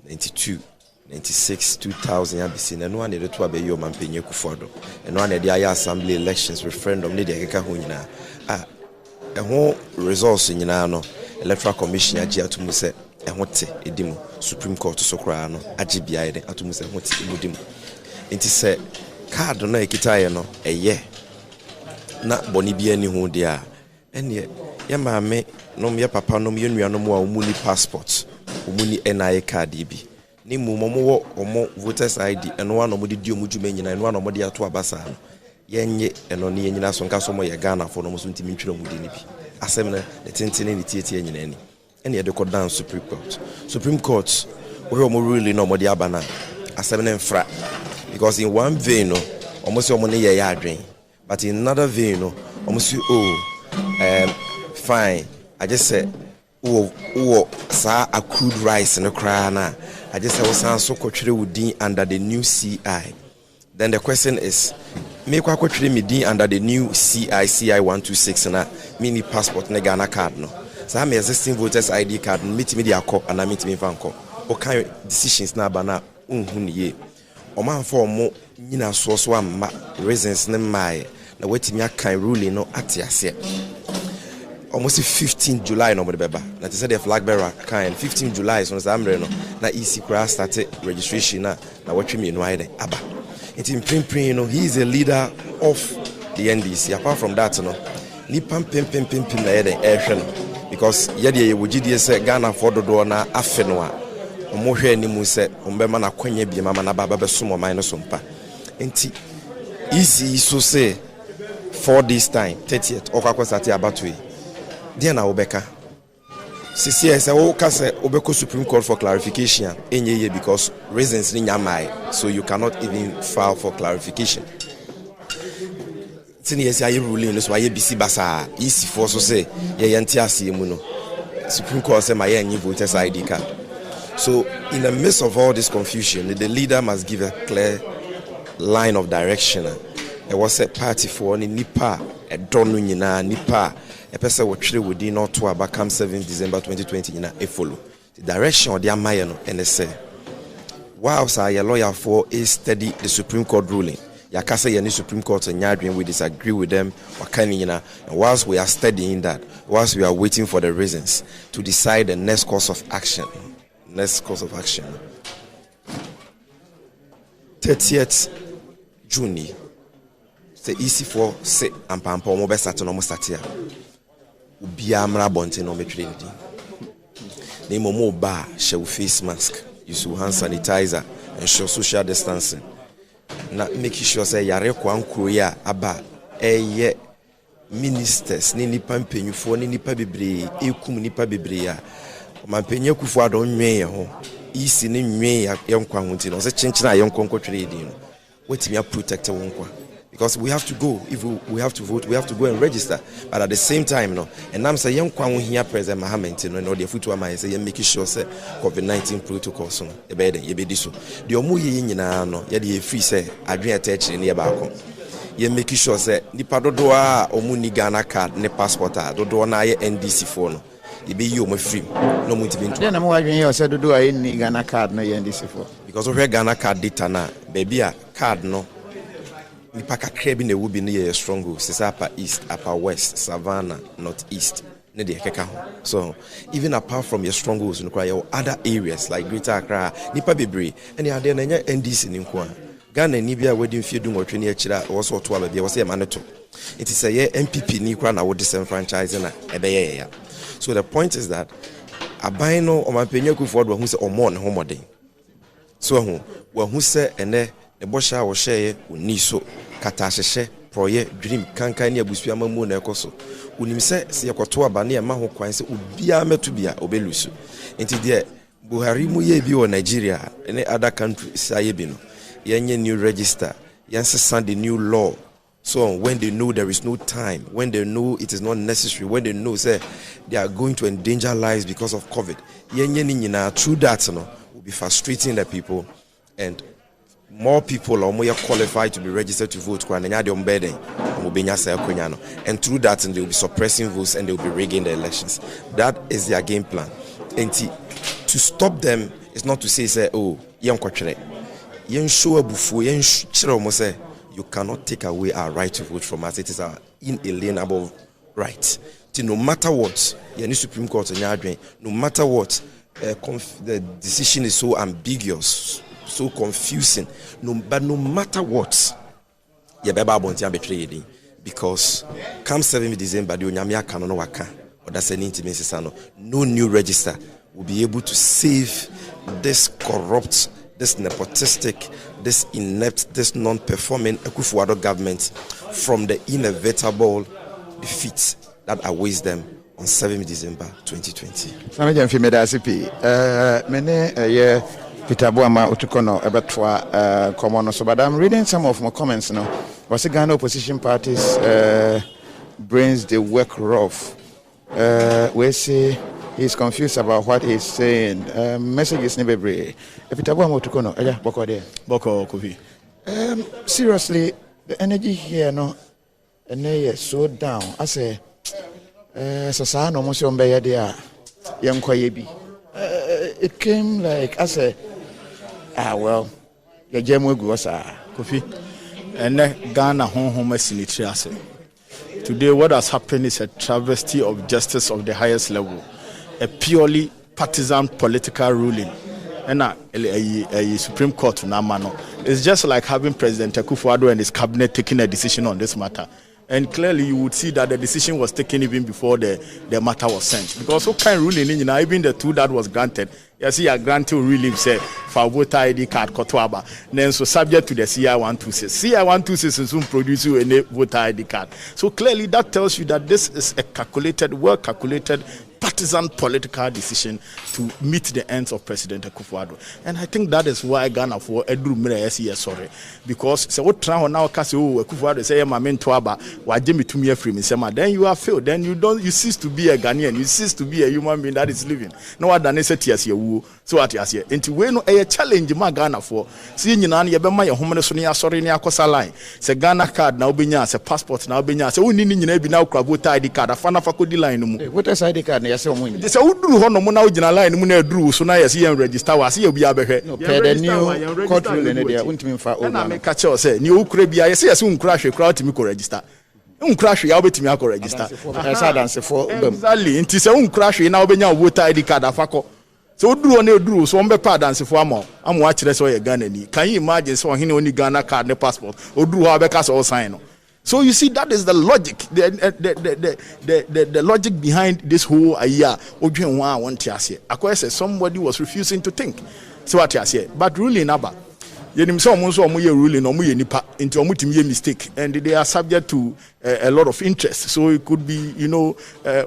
92 96 2000 abisi na no ane de to abeyi o mampenye kufodo eno ane de aya assembly elections referendum ne de keka ho nyina ɛho results nyina no electoral commission agi atumu sɛ ɛho te edimu supreme court so kra no agi bia de atumu sɛ ɛho te edimu enti sɛ card no ekitaye no ɛyɛ na boni bia ni ho de a ɛne ye maame no ye papa no ye nuanom a omuni passport omuni NIA card bi ni mumomo omo voters ID eno wa no mo de di omo dwuma nyina eno wa no mo de ato abasa no yenye eno ne nyina so nka so mo ye Ghana fo no mo so ntimi ntwira mu de ni bi asem na ne tentene ne tietie nyina ani ene ye de ko down Supreme Court we omo really no mo de aba na asem na mfra because in one vein no omo se omo ne ye adwen but in another vein no omo se fine I just said sa accrued rice no cry na I just say was so kwatwere wudin under the new CI. Then the question is me kwa kwatwere me din under the new CI 126 na mini passport na Ghana card no. So I'm existing voters ID card meet me dia akọ and meet me fanko. O kan decisions na ba na unhu ne ye. O man for mo nyina so amma reasons ne mai na wetimi akan ruling no atiase. Almost 15 July no beba. Na te say the flag bearer kind 15 July so zamre no na EC crash started registration na watch me no ide aba. It in print no he is a leader of the NDC. Apart from that no ni pim na ide ehwe no because yede ye wogidie say Ghana for dodo na afe no a omo hwe ni mu say ombema na kwanya bi mama na baba be so mo man no so mpa. Enti EC so say for this time 30th okwa start abatwe Dear na obeka. Sisi ese o ka se obeko Supreme Court for clarification enye because reasons ni nyamai so you cannot even file for clarification. Tini ese aye ruling no so aye bisi basa EC4 so say ye yenti ase mu no. Supreme Court say my any voters ID card. So in the midst of all this confusion the leader must give a clear line of direction. There was a party for ni nipa e donu nyina nipa a person will treat within not to about come 7 December 2020 in a follow. The direction of the Amayano and they say, whilst I a lawyer for is study the Supreme Court ruling. Yakasa yani Supreme Court and Yadrin, we disagree with them, and whilst we are studying that, whilst we are waiting for the reasons to decide the next course of action. 30th June, the EC4 say and Pampa Mobe Saturn almost here. Ubia mra bonte no metwere ndi na imomo ba share face mask use hand sanitizer ensure social distancing na make sure say yare kwa nkuro ya aba eye ministers ni nipa mpanyufo ni nipa bebre ekum nipa bebre ya mampanya kufu adon nwen ye ho isi ni nwen ya yenkwa ho nti no se chenchina yenkonko twere di no wetimi protect wonkwa. Because we have to go, if we have to vote, we have to go and register. But at the same time, no, and I'm saying, young Kwan here, Prez Mahama, no, the foot to my say, you're making sure, say, COVID-19 protocols, no, a bed, you be this. The Omuyi in no, yet free say, I drink attention near Balcom. You're making sure, say, Nipa Dodoa, Omuni Ghana card, ne passport, Dodoa na NDC phone. You be you, my free, no motivation. Then I'm wondering, you said, do I need Ghana card, no NDC phone? Because of your Ghana card data na, baby, a card, no. Nipa kakra bi na wo bi na ye strong sisa upper east, upper west, savannah, northeast ne de keka ho. So even apart from your strongholds no cry your other areas like Greater Accra nipa bebre and ya de na nya NDC ni nko a Ghana ni bia wedding fie du nwotwe ne akira wo so to aba bia wo se maneto it is say MPP ni kra na wo disenfranchise na ebeye ya. So the point is that aban no o mampenya kufu do hu se omo ne homoden so hu wo hu se ene ne bosha wo sheye oni so kata hyehyɛ proye dream kankan ne abusua mamu na ekoso unim se yakoto aba ne ma ho kwan se obia meto bia obelusu enti de Buhari mu ye bi wo Nigeria ne other countries aye bi no yenye new register, yense send the new law. So when they know there is no time, when they know it is not necessary, when they know say they are going to endanger lives because of COVID, through that will be frustrating the people, and more people are more qualified to be registered to vote. And through that, they will be suppressing votes and they will be rigging the elections. That is their game plan. And to stop them is not to say oh, you cannot take away our right to vote from us. It is our inalienable right. No matter what, the Supreme Court, no matter what, the decision is so ambiguous, so confusing. But no matter what, because come 7th December, no new register will be able to save this corrupt, this nepotistic, this inept, this non-performing Akufo-Addo government from the inevitable defeat that awaits them on 7th December 2020. Peter Buama Utukono Komono. So, but I'm reading some of my comments now. Was the Ghana opposition parties brains they work rough. We say he's confused about what he's saying. Message is never brave. Peter Buama Utukono, Boko there. Boko Kofi. Seriously, the energy here no, and they are so down. I say, so no more on Bay there. Young Kwayebi. It came like I say. Well, the Jemu Gosa Kofi and Ghana home today, what has happened is a travesty of justice of the highest level, a purely partisan political ruling. And a Supreme Court Namano. It's just like having President Akufo-Addo and his cabinet taking a decision on this matter. And clearly you would see that the decision was taken even before the matter was sent. Because what kind of ruling, even the two that was granted, you see a granted ruling say for voter ID card Kotwaba, then so subject to the CI-126. CI-126 is soon produce you a voter ID card. So clearly that tells you that this is a calculated, well-calculated, partisan political decision to meet the ends of President Akufo-Addo. And I think that is why Ghana for Edru Mire sorry. Because so what try now kasi Akufo-Addo say my men toaba wa jemi to me free me then you are failed. Then you cease to be a Ghanaian, you cease to be a human being that is living. No other than say tias ye so what yes here. Into we no a challenge ma Ghana for see nyina ye be ma ye home so ne sorry ne akosa line. Say Ghana card na obinya say passport na obinya say woni ni nyina bi na ukra voter ID card afana fa kodi line no mu. Voter ID card na yase omo. They say uduru ho no mo na ogina line mu na eduru so na yase yen register wa say obi abehwe. No per the new court ruling there untimi fa o na me ka che o say ni ukra bia yase unkra hwe kra otimi ko register. Unkra hwe ya obetimi akọ register. Exactly. Nti say unkra hwe na obenya voter ID card afako. So uduru na eduru so ombe pa dance for amo a kire so ye Ghana ni. Can you imagine so hini oni Ghana card ne passport uduru ha be ka so sign no. So you see, that is the logic, the logic behind this whole idea. Akwa says somebody was refusing to think. So what I say, but ruling aba, yenim so omo so omo ye ruling omo ye nipa into omo timi ye mistake, and they are subject to a lot of interest. So it could be,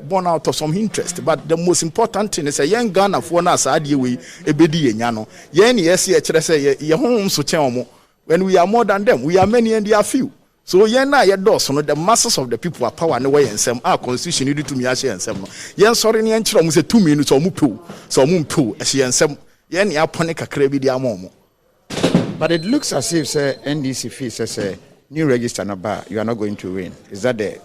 born out of some interest. But the most important thing is a young Ghana for na saadi we ebedi yenyano. Yen yes ye chere say ye home so chen omo. When we are more than them, we are many and they are few. So yena ye dos no the masses of the people are power no way ensem our constitution need to me ahye ensem no yen sorry ne enkyere mo se 2 minutes o mu pew so mo mpew ahye ensem yen ya pone kakra bi dia amomo. But it looks as if say NDC Vrs say new register number you are not going to win. Is that the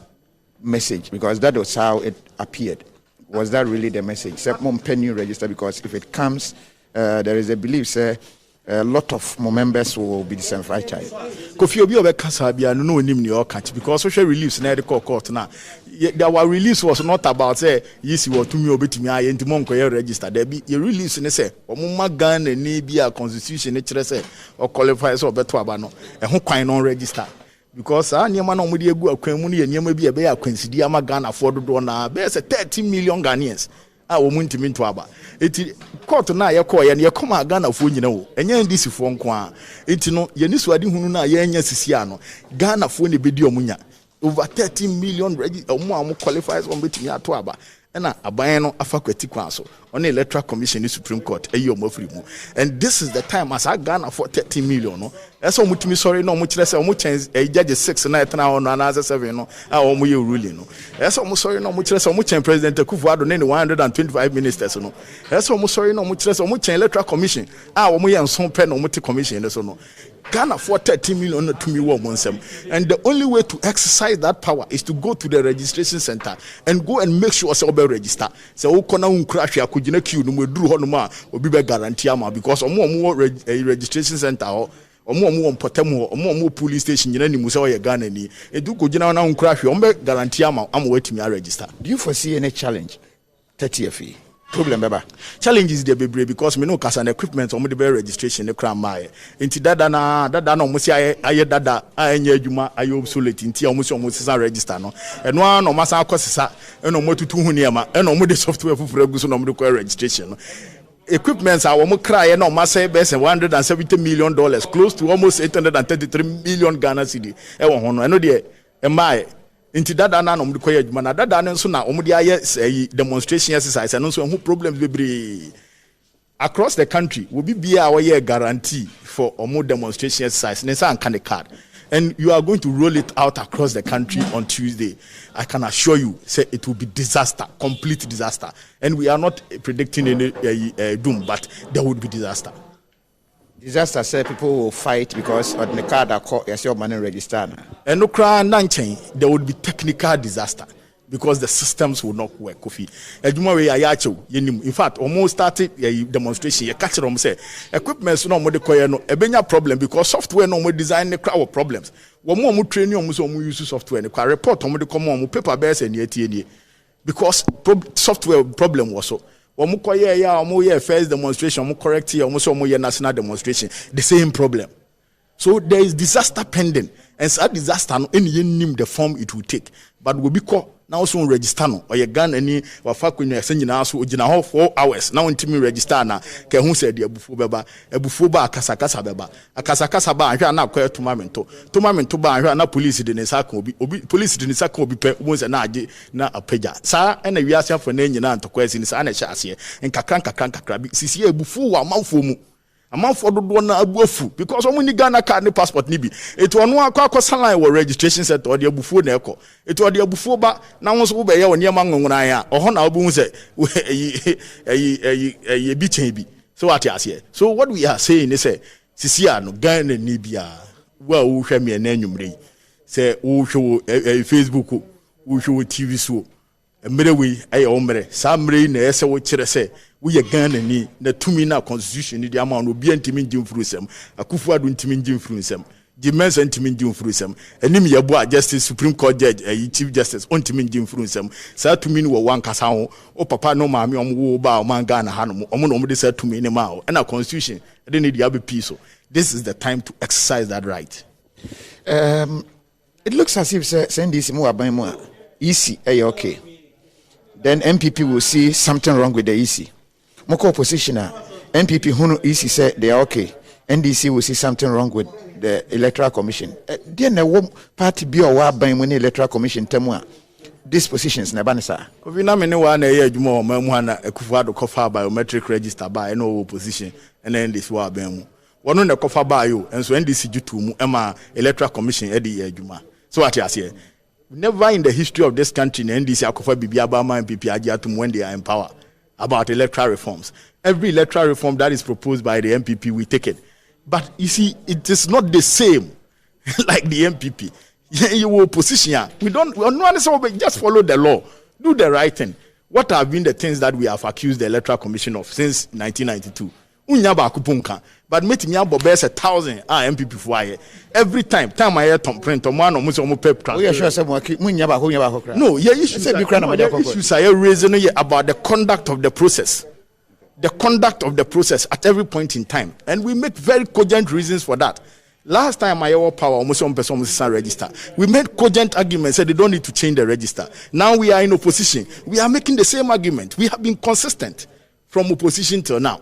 message? Because that was how it appeared. Was that really the message? Say mo pen new register because if it comes there is a belief say a lot of more members will be disenfranchised. Kofi obi obekasa bia no onim ni o catch because social reliefs na the court na our release was not about say yisi wo tumi obetumi aye ntimo nkoye register there be your release ne say omuma Ghana ni bia constitution ne kire say o qualify so obeto aba no e ho kwan no register because niema na omudi egu akwan mu ne niema bia be akwansidi ama Ghana for dodo na be say 30 million Ghanaians womuntimi nto aba eti court na ye call ye ne koma Ghana fo nyina wo enya ndisi fo nko a eti no ye ni suade hunu na ye enya sisi ano Ghana fo ne bedi omunya over 13 million omo am qualifies on betimi ato aba na aban no afa kwati kwa so on electoral commission in Supreme Court eyi omo free mu and this is the time as Ghana for 13 million no That's all mutimi sorry no much less much judge 6 na etna on another 7 no omo ye ruling no. That's all sorry no much less much President Akufo-Addo ne 125 ministers no. That's all sorry no much less much electoral commission omo ye nson pe no muti commission so no. Ghana for 30 million to me one. And the only way to exercise that power is to go to the registration center and go and make sure say obe register. Say o kona uncrash ya kujina queue no we dru ho no ma obi be guarantee ama because omo registration center omo potem police station nyina ni musa o Ghana ni edu kujina na uncrash omo be guarantee ama wetimi register. Do you foresee any challenge 30th problem baba? Challenge is the baby because me no cause an equipment on the registration the cram my inti dada no mo si aye dada anya adwuma aye obsolete inti almost register no eno no masa akosesa eno mo tutu hu niam eno mo de software fufura gu so no mo de registration no equipments are mo cry no masa be $170 million close to almost 833 million Ghana cedi e wo ho no eno de e mai inti dada na no mdikoye adwuma na dada ne nso na omde aye demonstration exercise and nso who problems bebre across the country will be a guarantee for omo demonstration exercise ne san kan card and you are going to roll it out across the country on Tuesday. I can assure you say it will be disaster, complete disaster, and we are not predicting any doom, but there would be disaster. Disaster say people will fight because on the card are called your money register. And no cry there would be technical disaster because the systems will not work. Kofi. In fact, almost started a demonstration. You catch them say equipment no more the problem because software no more design the crowd problems. One more training almost use software. The report on the common paper bears and yet because software problem was so. First demonstration, correct almost national demonstration, the same problem. So there is disaster pending, and that disaster no any name the form it will take. But we be called now so register no or you gan any wafakunyo senjina so ojina ho 4 hours now ntimi register na ke hu said ebufu ba akasakasa beba akasakasa ba ahwa na akwa tumamento ba ahwa na police de ne saka obi police de ne saka obi pe wo se na age na apaja sa na wiase afo na nyina ntokwa asi ni sa na hye ase nkakran bi sisi ebufu wa manfo mu amanfo dodo na abuafu because omo ni Ghana card ni passport ni bi eto ono akwa saline wo registration center ode abufuo na eko eto ode abufuo ba na wonso wo be ye woni ma ngonwona ya oho na obu hu se bi chen bi so what you say. So what we are saying is say sisi no Ghana ni bia wa wo hwe me na anwumre say wo hwe Facebook wo hwe TV so emre we aye omre sa mre na ese wo kire say we are Ghana ni the tumi na constitution ni the amount obi antimi ngim frusem Akufo-Addo ntimi ngim frusem Jimensa ntimi ngim frusem enim yebo a justice supreme court judge chief justice ontimi ngim frusem sa tumi ni wo wankasa ho o papa no maame omwo ba o man Ghana ha no omo no omo de sa tumi ni ma o na constitution e need the peace. So this is the time to exercise that right. It looks as if send this more aban mu easy okay, then MPP will see something wrong with the EC. Moko opposition MPP who easy say they are okay. NDC will see something wrong with the electoral commission. Then the party be or ban when electoral commission temwa these positions na banisa. Ovina me ne wa na ye adwuma o mamu na Akufo-Addo kofa biometric register by no opposition and NDC wa ban mu. Wono na kofa ba yo enso NDC jutu mu ema electoral commission e de ye adwuma. So what you say? Never in the history of this country NDC akofa bibia ba man MPP agiatum when they are in power about electoral reforms. Every electoral reform that is proposed by the MPP, we take it. But you see, it is not the same like the MPP. You will position. We don't just follow the law. Do the right thing. What have been the things that we have accused the Electoral Commission of since 1992? But meet me about 1,000 MPP for every time I hear Tom Print or one or Musa Pep. No, issues are raising about the conduct of the process. The conduct of the process at every point in time. And we make very cogent reasons for that. Last time I had power, almost one person register. We made cogent arguments, said they don't need to change the register. Now we are in opposition. We are making the same argument. We have been consistent from opposition till now.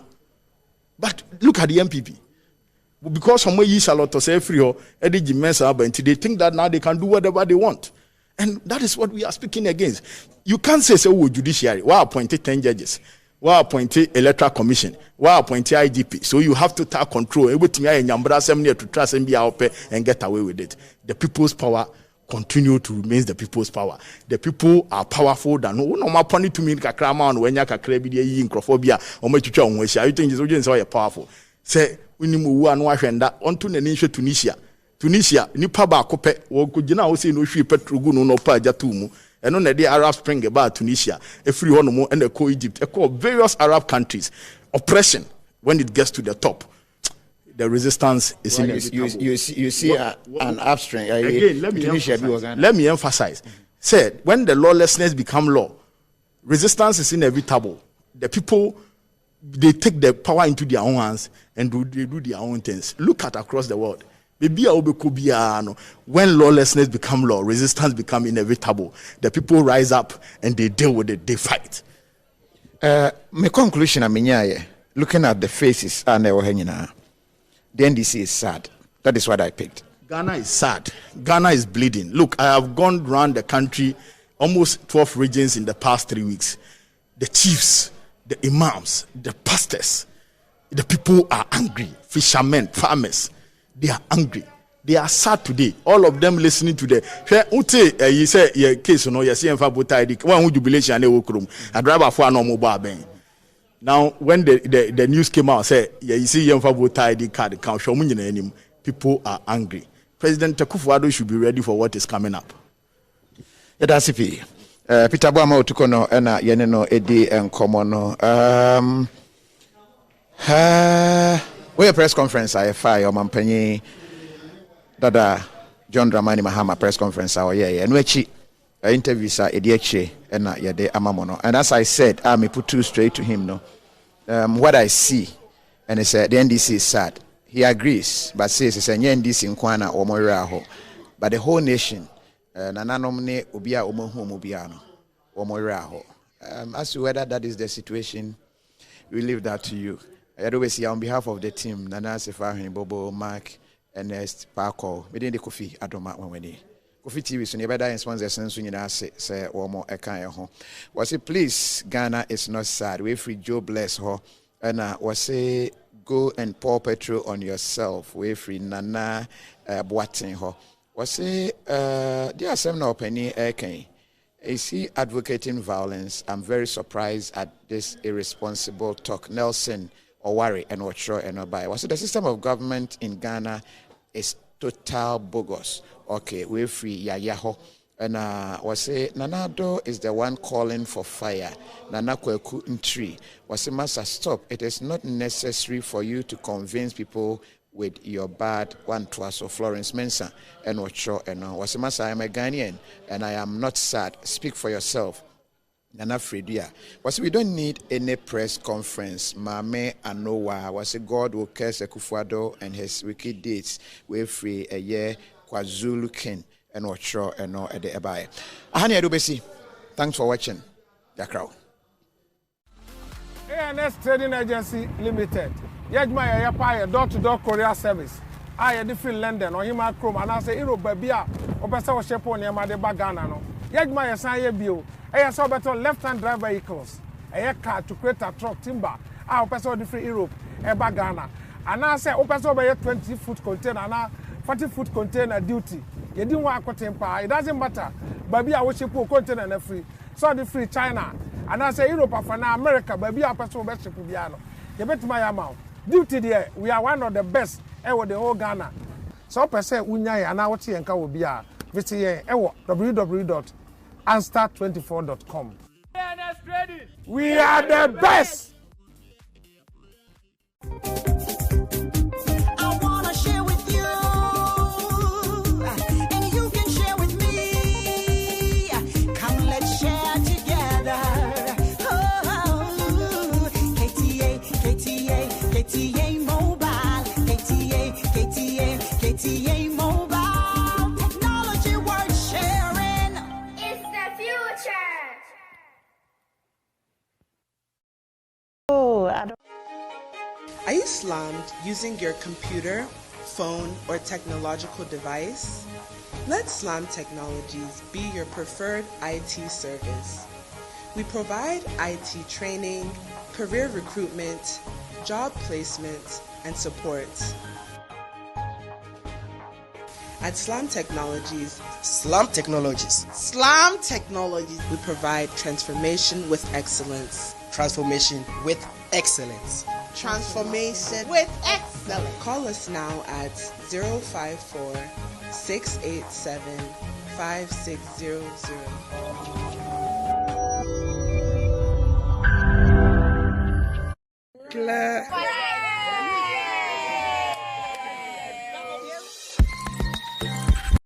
But look at the MPP. Because some way a lot of say free or they think that now they can do whatever they want. And that is what we are speaking against. You can't say, oh, judiciary, why appointed 10 judges? we appoint electoral commission, we appoint IGP. So you have total control. Everything I nyambra assembly to trust and be out and get away with it. The people's power continue to remain the people's power. The people are powerful than no more pony to me kakrama and when yakra be in crophobia or metucha on which I think is so powerful. Say we need one wash and that onto the nation Tunisia, nipa ba kope wo kujina wo se no hwi petrugu no pa jatumu eno na the Arab Spring about Tunisia every one mo and the Egypt various Arab countries oppression when it gets to the top the resistance is you see an upstream again let me emphasize said when the lawlessness become law resistance is inevitable. The people they take the power into their own hands and they do their own things. Look at across the world. When lawlessness become law, resistance become inevitable. The people rise up and they deal with it, they fight. My conclusion, looking at the faces, the NDC is sad. That is what I picked. Ghana is sad. Ghana is bleeding. Look, I have gone around the country, almost 12 regions in the past 3 weeks. The chiefs, the imams, the pastors, the people are angry. Fishermen, farmers. They are angry. They are sad today. All of them listening to the. You say your case, you know, you see him for both one jubilation and they will come. I drive for no mobile bank. Now, when the news came out, say you see him for both ID card count. Show me name. People are angry. President Akufo-Addo should be ready for what is coming up. Yeah, that's it. Peter Boama Otukono ena yeneno edi enkomo no. We a press conference I fire your mampanyi Dada John Dramani Mahama press conference our and wechi interviews are ediache and yede amamono. And as I said, I may put two straight to him no. What I see and he said the NDC is sad. He agrees, but says it's a NDC in Kwana or Moiraho. But the whole nation nananomne ubia omohu omobiano or Moiraho. As to whether that is the situation, we leave that to you. I always see on behalf of the team, Nana Sefahin, Bobo, Mark, Ernest, Parko, within the Kofi Adoma Wani. Kofi TV, so never die sponsors and soon say or more a kind of home. Was it please Ghana is not sad. We free Joe bless her. And was say go and pour petrol on yourself. We free Nana Boating her. Was say there are some no penny aircane. Is he advocating violence? I'm very surprised at this irresponsible talk. Nelson or worry and what sure and by. Was the system of government in Ghana is total bogus. Okay, we're free yayaho. And was say Nanado is the one calling for fire. Nana Kweku in tree. Was a master stop. It is not necessary for you to convince people with your bad one twas of Florence Mensah and what sure and was a master. I am a Ghanaian and I am not sad. Speak for yourself. Nana Fredia. Was we don't need any press conference. Mame Anowa was a God will curse Akufo-Addo and his wicked deeds. We free a year KwaZulu King and what sure and no at the Abai. Ahani Adubesi. Thanks for watching. The crowd. ANS Trading Agency Limited. Yajma ya pa door-to-door courier service. I different London or hima chrome and I say Europe babia or better or shepo near my bagana no. Yajma ya say bio. I saw better left-hand drive vehicles. A car to create a truck timber. I person different Europe a bagana. And I say open so by 20-foot container and 40-foot container duty. You didn't want to temper. It doesn't matter. Baby I wish you put container and free. So the free China. And I say Europe for now America baby I person best to piano. You bet my amount. Duty there, we are one of the best ever the whole Ghana. So per se unyai and our tea and ka will be a visit www.anstar24.com. We are the best. Are you slammed using your computer, phone, or technological device? Let Slam Technologies be your preferred IT service. We provide IT training, career recruitment, job placement, and support. At Slam Technologies, we provide transformation with excellence. Transformation with excellence. Call us now at 054 687 5600. Claire.